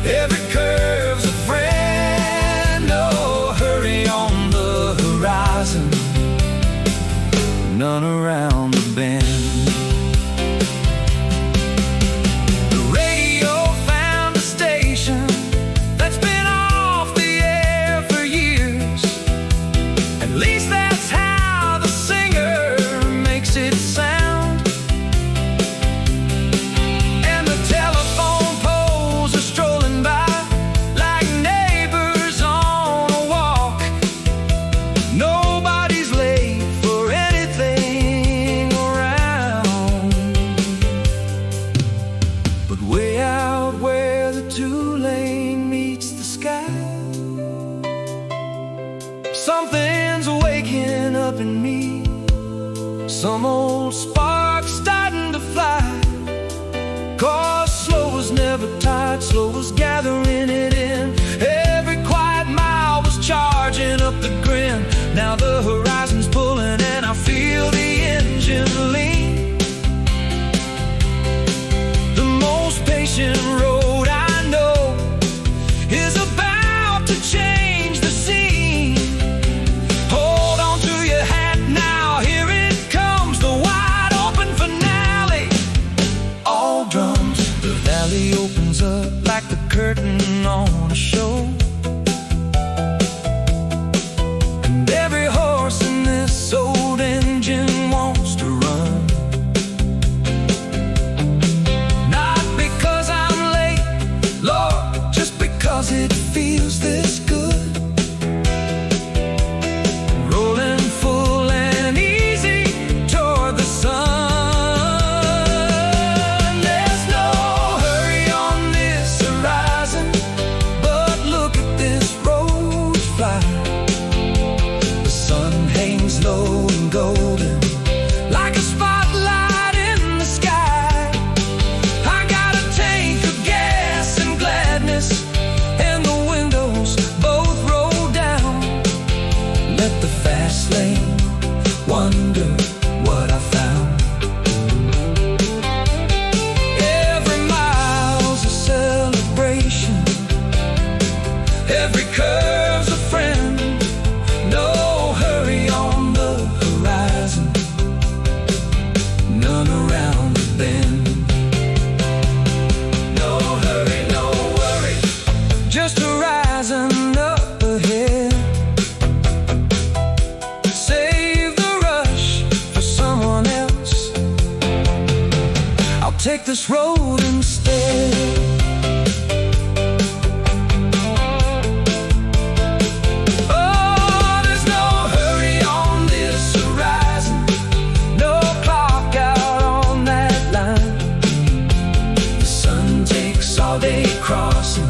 every curve's a friend. No hurry on the horizon, none around the bend. The radio found a station that's been off the air for years. At least that's how the singer makes it sound. And the telephone poles are strolling by like neighbors on a walk. Nobody's late for anything around. But way out where the 2-lane meets the sky, something's waking up in me. Some old spark starting to fly. 'Cause slow was never tired, slow was gathering it in. Every quiet mile was charging up the grin. Now the horizon's pulling and I feel the engine lean. The most patient road I know is about to change the scene. Hold on to your hat now, here it comes, the wide take this road instead. Oh, there's no hurry on this horizon, no clock out on that line. The sun takes all day crossing,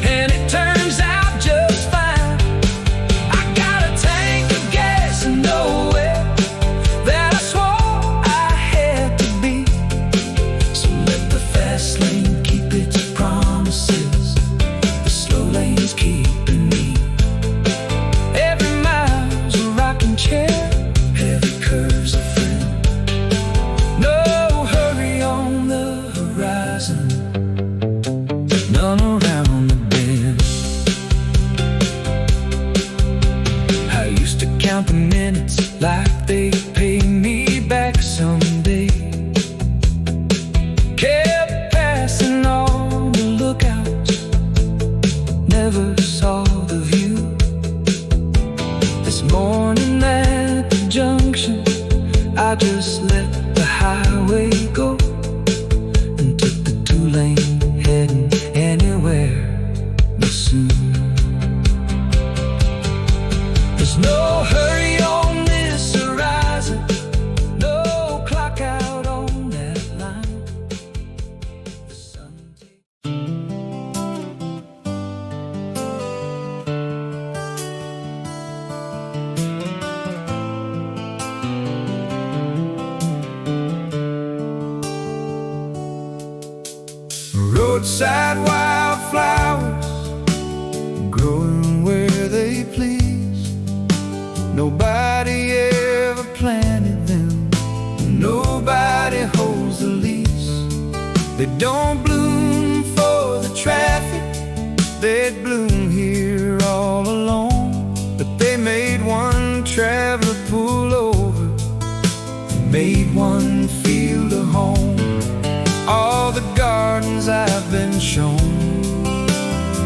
and it turns out just fine. I got a tank of gas and nowhere that I swore I had to be. So let the fast lane keep its promises, the slow lane's keeping me. Every mile's a rocking chair, heavy curves a friend. No hurry on the horizon, none around the bend. I used to count the minutes like they'd pay me back someday. Kept passing all the lookouts, never saw the view. This morning at the junction, I just let the highway go and took the 2-lane heading anywhere but soon. There's no hurry on this horizon, no clock out on that line. The sun roadside wildflowers growing where they please. Nobody ever planted them, nobody holds the lease. They don't bloom for the traffic, they'd bloom here all alone. But they made one traveler pull over, made one field a home. All the gardens I've been shown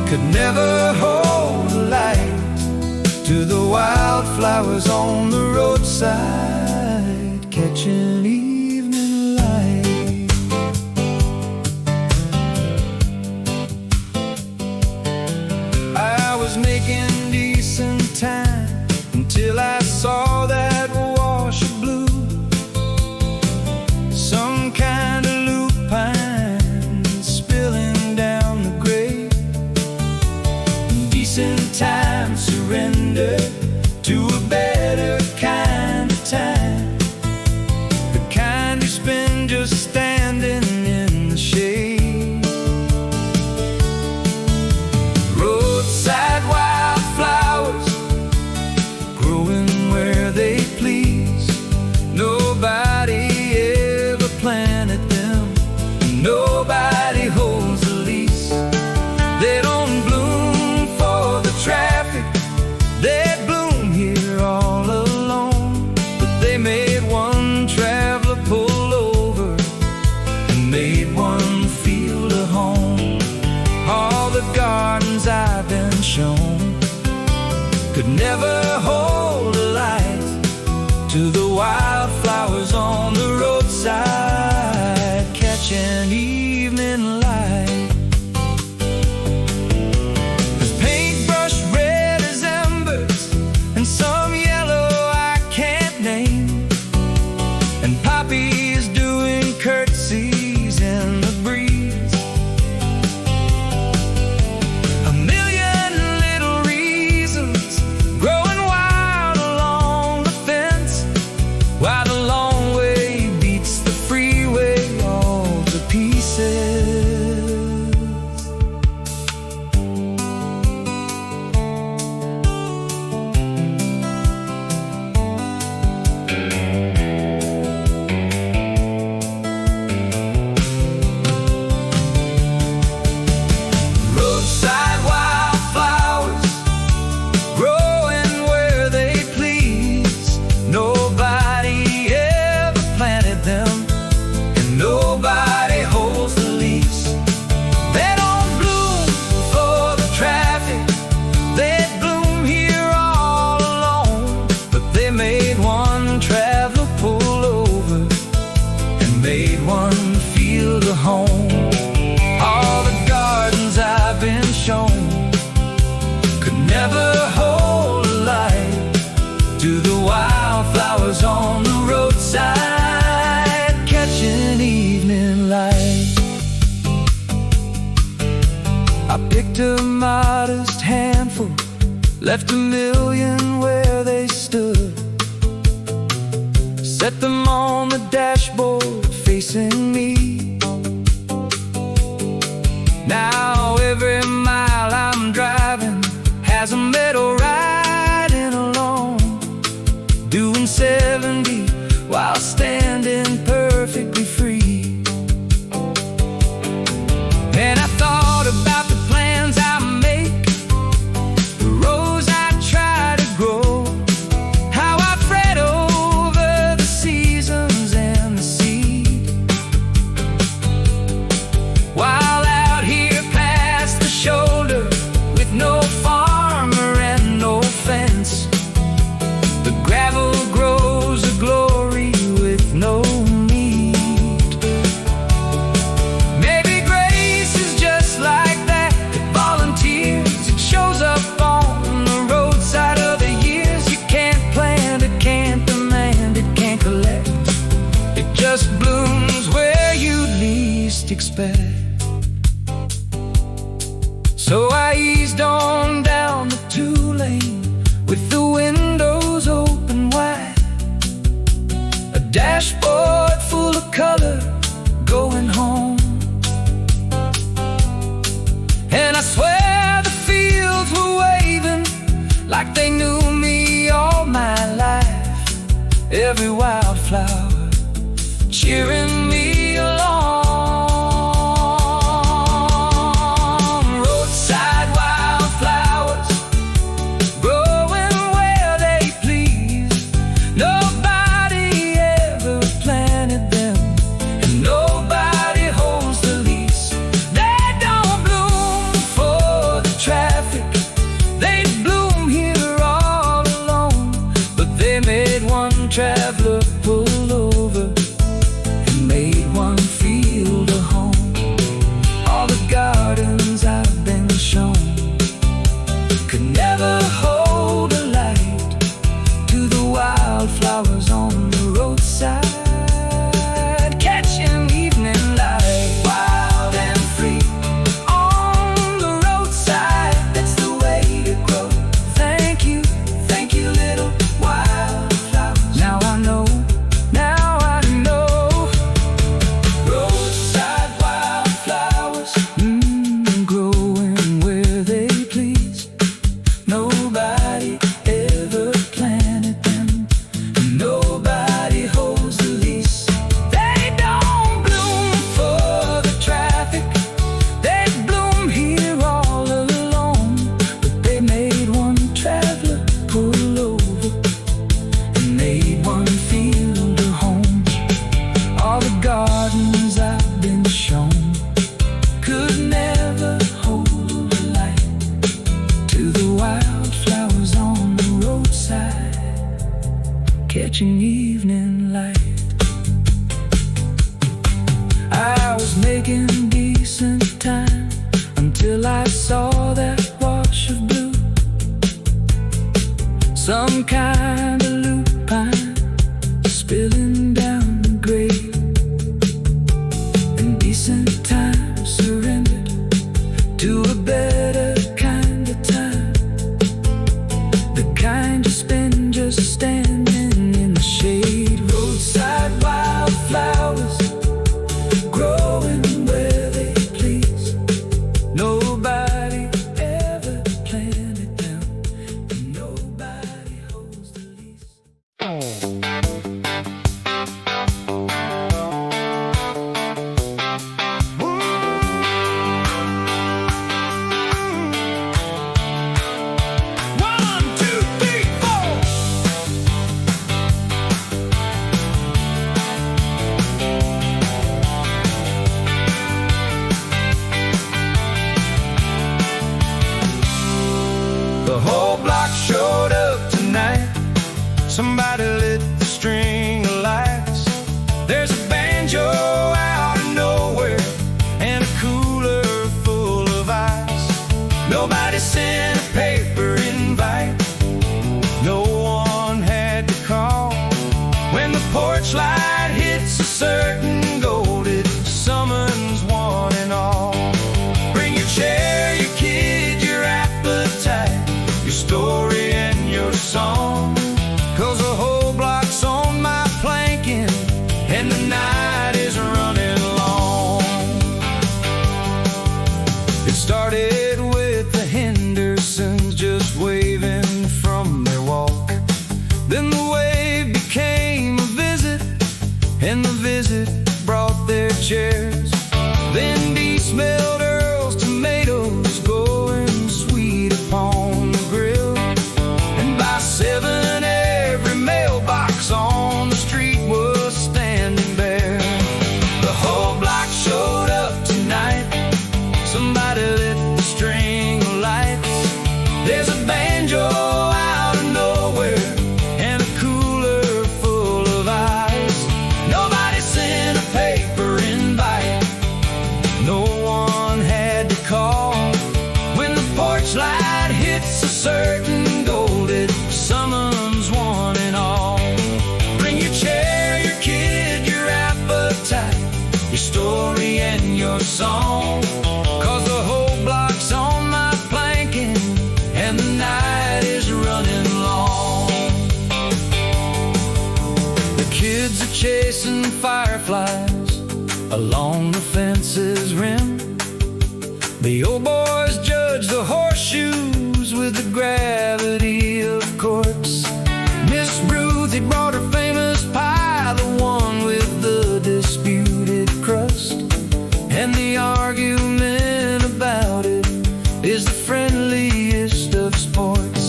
could never hold a light to the wildflowers on the roadside catching evening light. I was making decent time until I saw that wash of blue, some kind of lupine spilling down the grade. Decent time surrender to a better kind of time, the kind you spend just standing in the shade. Roadside wildflowers growing where they please. Nobody ever planted them, nobody holds the lease. They don't bloom for the traffic, they bloom here all alone. But they made one traveler pull over and made one field a home. All the gardens I've been shown could never hold a light to the wildflowers on the roadside catching evening light. There's paintbrush red as embers and some yellow I can't name, and poppies doing curtsies in the breeze. A million little reasons growing wild along the fence, while the long way on the roadside, catching evening light. I picked a modest handful, left a million where they stood, set them on the dashboard facing me. Now every mile I'm driving has a meadow riding along, doing 70 while standing perfectly free. And I thought about the plans I make, the rows I try to grow, how I fret over the seasons and the seed, while out here past the shoulder with no farmer and no fence, the gravel grows a glory with no need. Maybe grace is just like that, it volunteers, it shows up on the roadside of the years. You can't plant, it can't demand, it can't collect, it just blooms where you least expect. So I eased on down the 2-lane with the windows open wide, a dashboard full of color going home. And I swear the fields were waving like they knew me all my life, every wildflower cheering me along. Roadside wildflowers growing where they please. Nobody ever planted them, and nobody holds the lease. They don't bloom for the traffic, they bloom here all alone. But they made one traveler pull over and made one field a home. All the gardens I've been shown could never hold a light to the wildflowers on the roadside, catching evening light. Wild and free on the roadside, that's the way to grow. Thank you little wildflowers. Now I know, now I know. Roadside wildflowers, growing where they please. Nobody ever planted them, and nobody holds the lease. They don't bloom for the traffic, they bloom here all alone. But they made one traveler pull over and made one field a home. All the gardens I've been shown could never hold a light to the wildflowers on the roadside, catching evening light. I was making decent time until I saw that wash of blue, some kind of lupine spilling down the grade. And decent time surrendered to a better kind of time, the kind you spend just standing in the shade. Roadside wildflowers growing where they please. Nobody ever planted them, and nobody holds the lease. When the porch light hits a certain gold, it summons one and all. Bring your chair, your kid, your appetite, your story and your song. 'Cause the whole block's on my planking and the night is running long. It started with the Hendersons just waving from their walk. Then the wave became a visit, and the visit brought their chairs. Then Dee smelled Earl's tomatoes going sweet upon the grill. And by 7, every mailbox on the street was standing bare. The whole block showed up tonight. Somebody lit the string of lights. There's a banjo out of nowhere and a cooler full of ice. Nobody sent a paper invite. No one had to call. When the porch light hits a certain gold, it summons one and all. Bring your chair, your kid, your appetite, your story and your song. 'Cause the whole block's on my planking and the night is running long. The kids are chasing fireflies along the fence's rim. The old boys judge the horseshoes with the gravity of corks. Miss Ruthie brought her famous pie, the one with the disputed crust. And the argument about it is the friendliest of sports.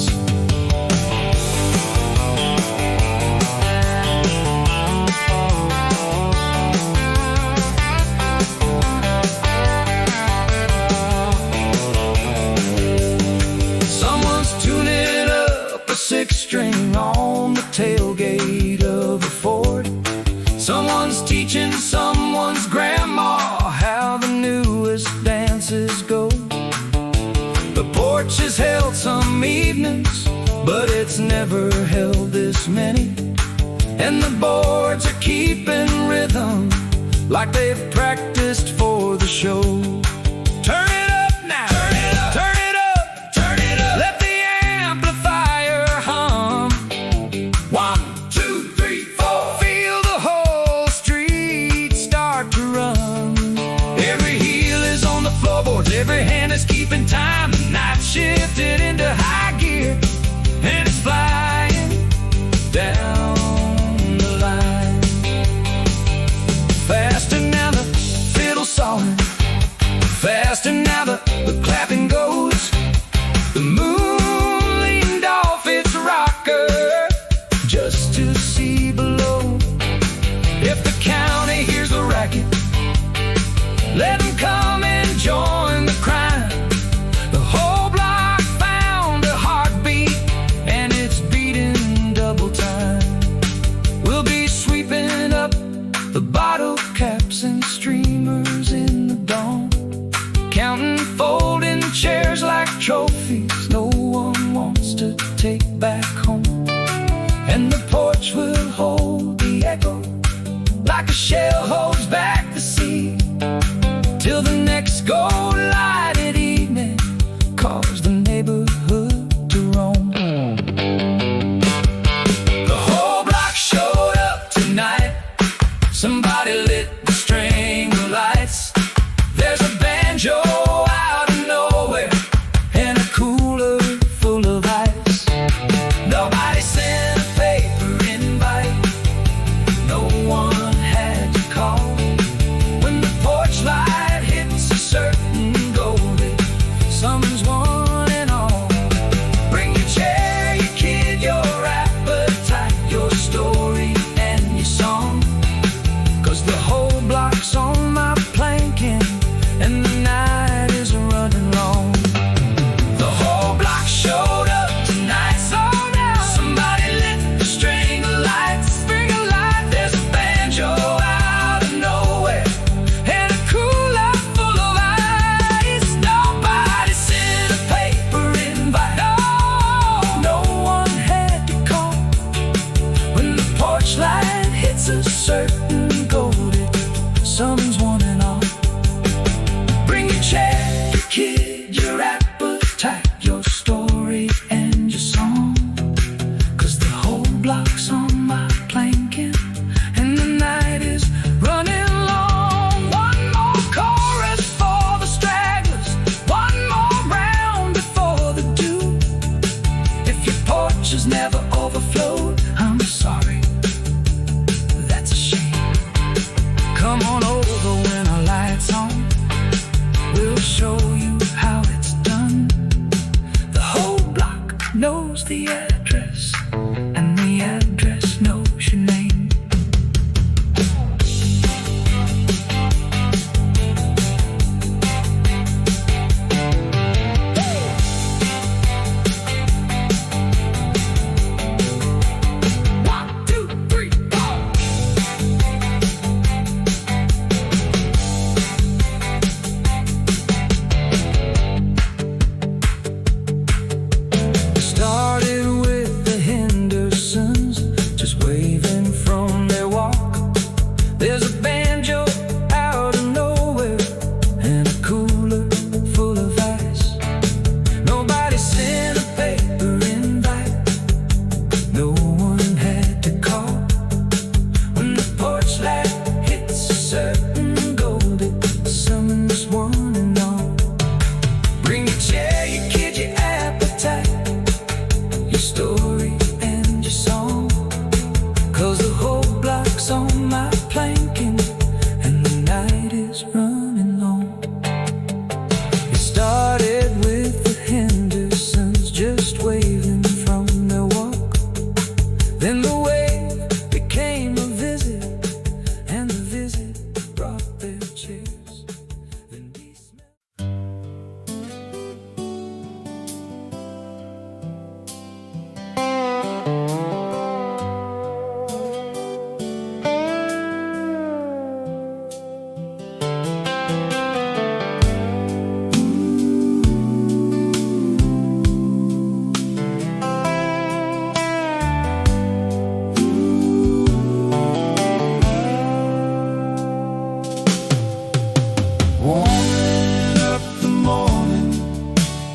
Someone's tuning up a 6-string on the tailgate of a Ford. Someone's teaching someone's grandma how the newest dances go. The porch has held some evenings, but it's never held this many. And the boards are keeping rhythm like they've practiced for the show. Turn it up now, turn it up, turn it up, turn it up. Let the amplifier hum. 1, 2, 3, 4. Feel the whole street start to run. Every heel is on the floorboards, every hand is keeping time. The night shifted into high gear, and it's flying down the line. Faster now the fiddle sawing, faster now the clapping goes. The moon leaned off its rocker just to see below. If the county hears the racket, let them come and join the crime. The whole block found a heartbeat, and it's beating double time. We'll be sweeping up the bottle caps and streamers in the dawn, counting folding chairs like trophies no one wants to take back home. And the porch will hold the echo like a shell holds back the sea, till the next gold lighted evening calls the neighborhood to roam. The whole block showed up tonight. Somebody lit the string of lights. There's a banjo out of nowhere and a cooler full of ice. Nobody sent a paper invite. No one had to call. When the porch light hits a certain gold, it summons one and all. Bring your chair, your kid, your appetite, your story and your song. 'Cause the whole knows the address, and the address knows your name.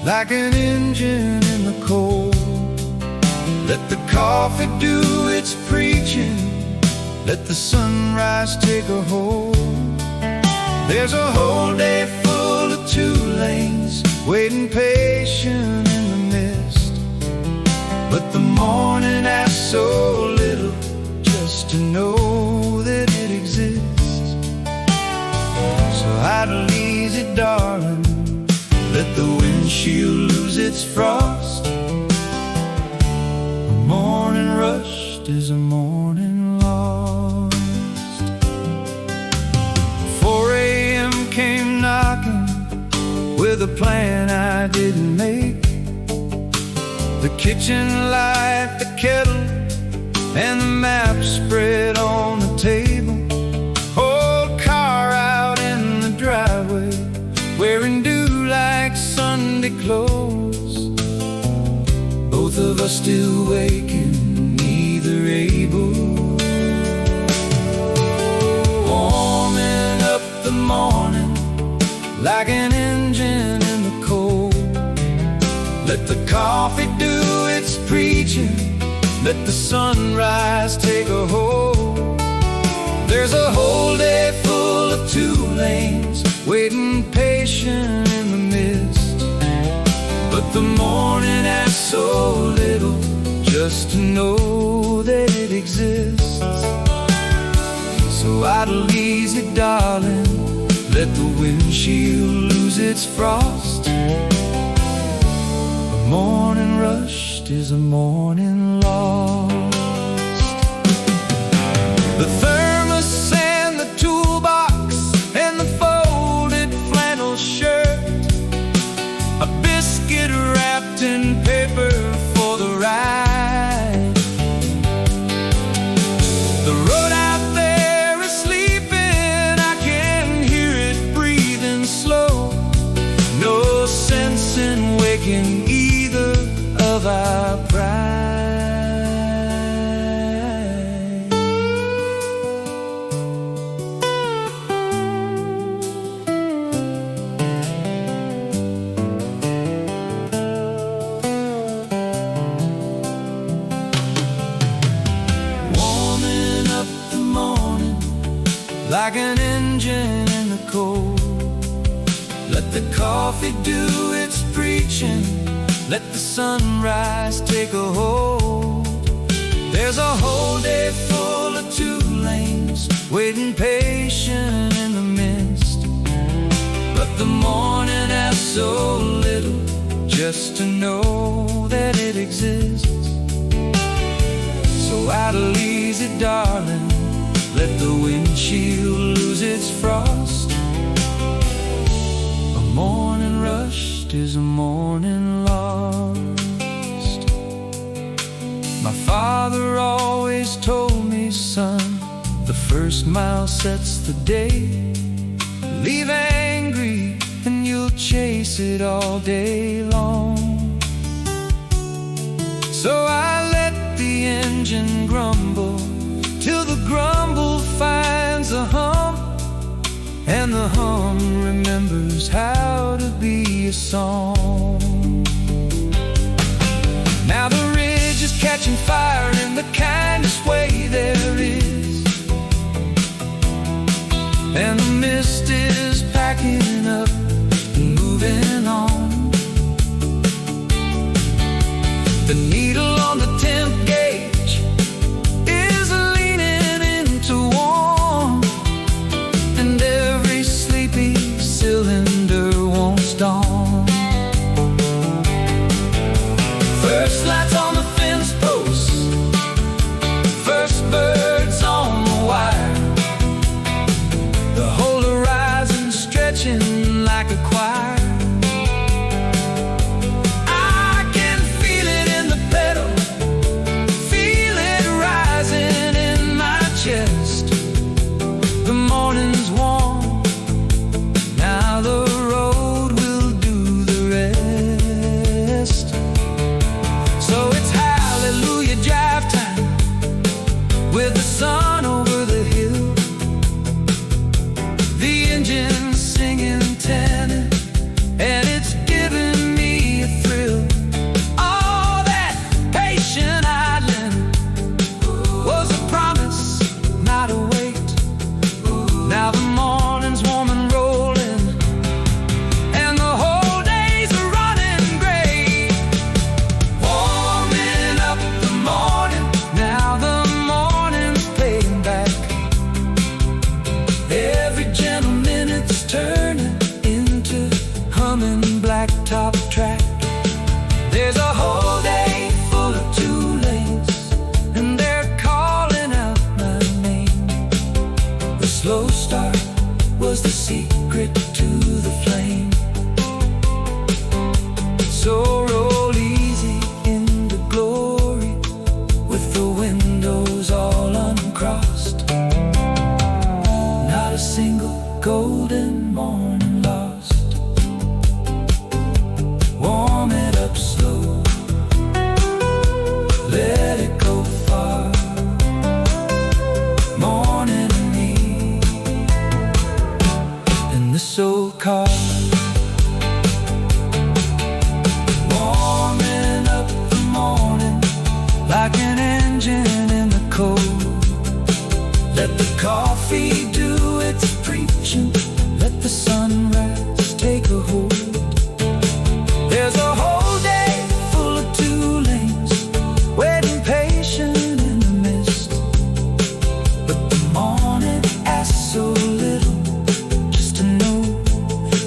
Like an engine in the cold, let the coffee do its preaching, let the sunrise take a hold. There's a whole day full of two lanes, waiting patient in the mist, but the morning asks so little, just to know that it exists. So idle easy, darling, let the windshield lose its frost. A morning rushed is a morning lost. 4 a.m. came knocking with a plan I didn't make. The kitchen light, the kettle, and the map spread on the table. Old car out in the driveway, wearing like Sunday clothes. Both of us still waking, neither able. Warming up the morning like an engine in the cold. Let the coffee do its preaching, let the sunrise take a hold. There's a whole day full of two lanes, waiting patient in the mist, but the morning asks so little, just to know that it exists. So idle easy, darling, let the windshield lose its frost. A morning rushed is a morning lost. The thermos and the toolbox and the folded flannel shirt, a biscuit wrapped in paper for the ride. The road out there is sleeping, I can hear it breathing slow. No sense in waking either of our pride. Like an engine in the cold, let the coffee do its preaching, let the sunrise take a hold. There's a whole day full of two lanes, waiting patient in the mist, but the morning asks so little, just just to know that it exists. So idle easy, darling, let the windshield lose its frost. A morning rushed is a morning lost. My father always told me, son, the first mile sets the day. Leave angry and you'll chase it all day long. So I let the engine grumble till the grumble finds a hum, and the hum remembers how to be a song. Now the ridge is catching fire in the kindest way there is, and the mist is packing up and moving on. The needle on the temp gauge is leaning into warm, and every sleepy cylinder wants dawn. First lights on the fence post, first birds on the wire, the whole horizon stretching like a choir. I can feel it in the pedal, feel it rising in my chest. The morning's warm, now the road will do the rest. So it's hallelujah jive time, with the sun over the hill, the engine singing tenor, and it's giving me a thrill. All that patient idling was a promise, not a wait. Now the morning's warm and rolling, and the whole day's running great. Warming up the morning, now the morning's paying back. Every gentle minute's turning into humming blacktop track. There's a whole day full of two lanes, and they're calling out my name. The slow start was the secret to the flame. So roll easy into glory, with the windows all uncrossed. Not a single golden morning lost. Warm it up slow, let it go far. Morning and me in this old car. Warming up the morning like an engine in the cold. Let the coffee do its preaching, let the sunrise take a hold. There's a whole day full of two lanes, waiting patient in the mist. But the morning asks so little, just to know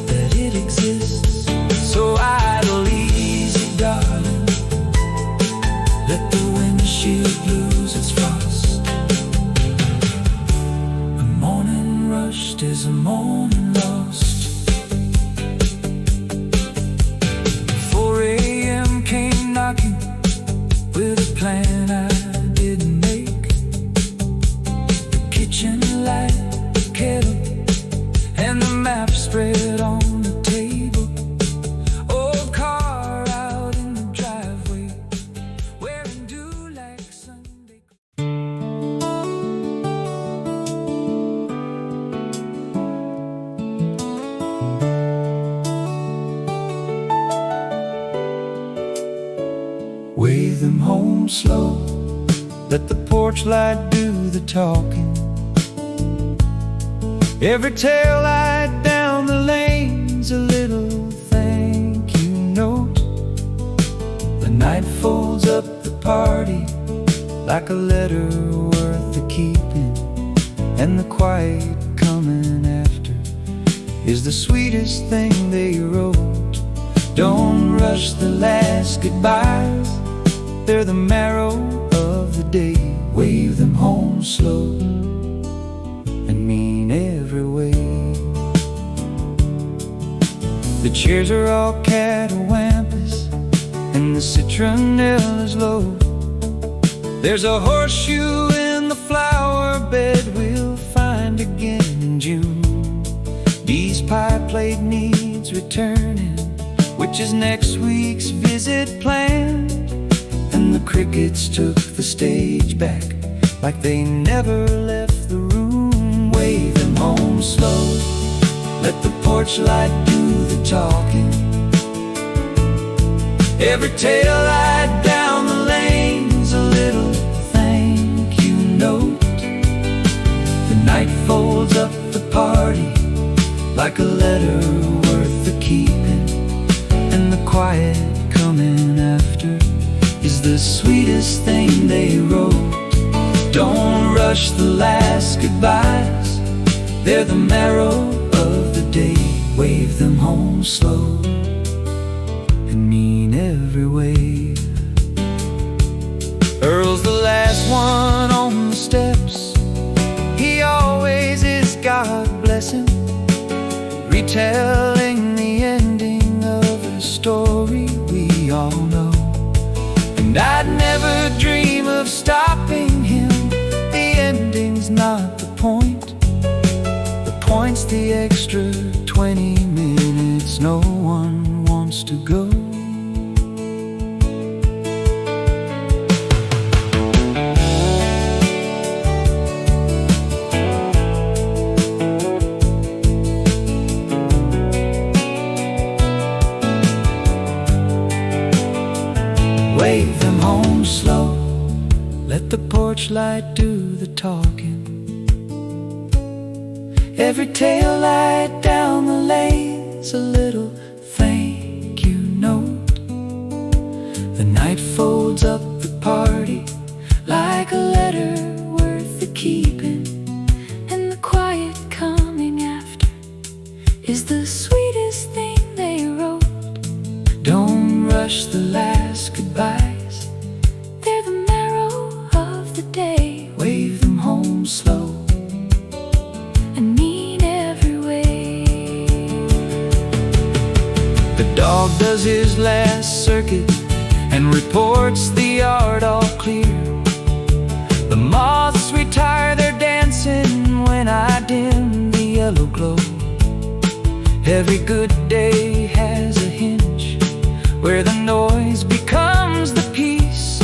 that it exists. So idle easy, darling, let the windshield lose its frost. A morning rushed is a morning lost. 4 a.m. came knocking with a plan I didn't make. The kitchen light, the kettle, and the map spread on the table. Old car out in the driveway, wearing dew like Sunday. Wave them home slow, let the porch light do the talking. Every tail light down the lane's a little thank you note. The night folds up the party like a letter worth the keeping, and the quiet coming after is the sweetest thing they wrote. Don't rush the last goodbyes, they're the marrow of the day. Wave them home slow and mean every way. The chairs are all catawampus and the citronelle is low. There's a horseshoe in the flower bed we'll find again in June. Dee's pie plate needs returning, which is next week's visit planned. And the crickets took the stage back like they never left the room. Wave them home slow, let the porch light do the talking. Every tail light down the lane's a little thank you note. The night folds up the party like a letter worth the keeping, and the quiet coming after is the sweetest thing they wrote. Don't rush the last goodbyes, they're the marrow of the day. Wave them home slow and mean every wave. Earl's the last one on the steps, he always is, God bless him, retelling the ending of a story we all know. And I'd never dream of stopping him, the ending's not the point. The point's the extra 20 minutes no one wants to go. Wave them home slow, let the porch light do the talking. Every tail light down the lane's a little thank you note. The night folds up the party like a letter worth the keeping, and the quiet coming after is the sweetest thing they wrote. Don't rush the last goodbyes, they're the marrow of the day. Wave them home slow and mean every wave. The dog does his last circuit and reports the yard all clear. The moths retire their dancing when I dim the yellow glow. Every good day has a hinge where the noise becomes the peace,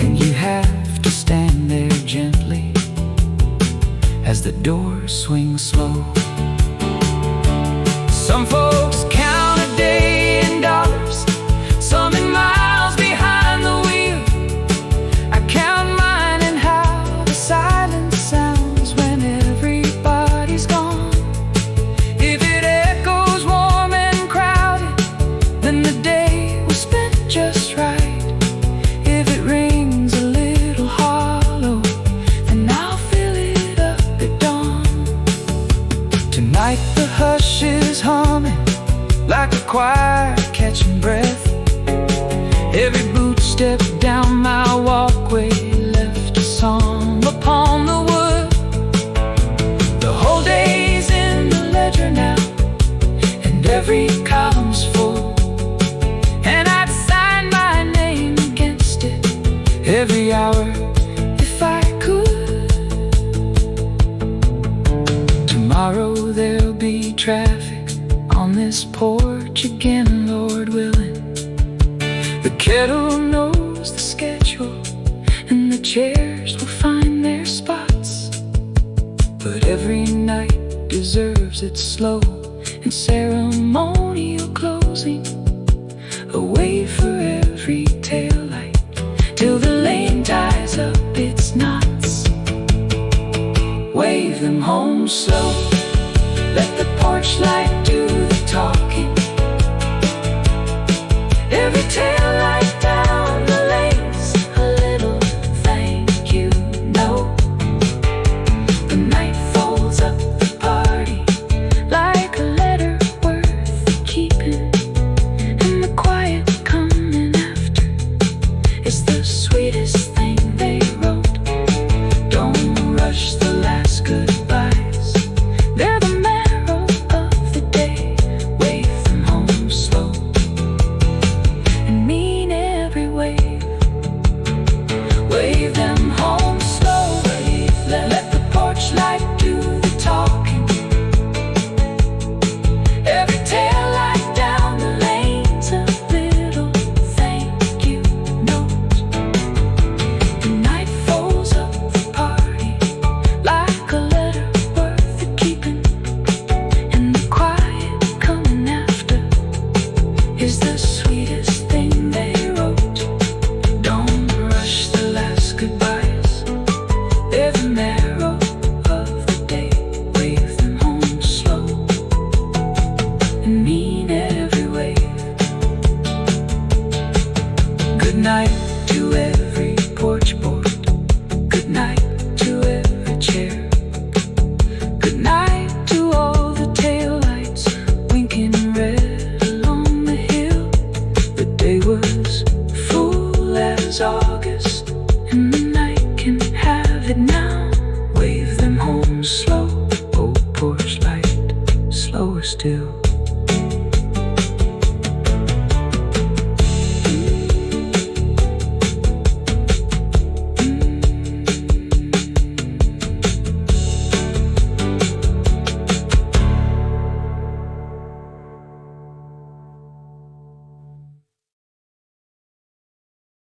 and you have to stand there gently as the door swings slow. Some folks count a day in dollars, some in miles behind the wheel. I count mine in how the silence sounds when everybody's gone. If it echoes warm and crowded, then the day was spent just right. If it rings a little hollow, then I'll fill it up at dawn. Tonight the hush is humming like a choir catching breath. Every boot step down my walkway left a song upon the wood. The whole day's in the ledger now, and every column's full, and I'd sign my name against it every hour if I could. Tomorrow there'll be traffic on this porch again, Lord willing. The kettle knows the schedule, and the chairs will find their spots. But every night deserves its slow and ceremonial closing. A wave for every taillight till the lane ties up its knots. Wave them home slow, let the porch light do the talking. Every tail light down the lane's a little thank you note. The night folds up the party like a letter worth keeping, and the slow, oh porch light, slower still.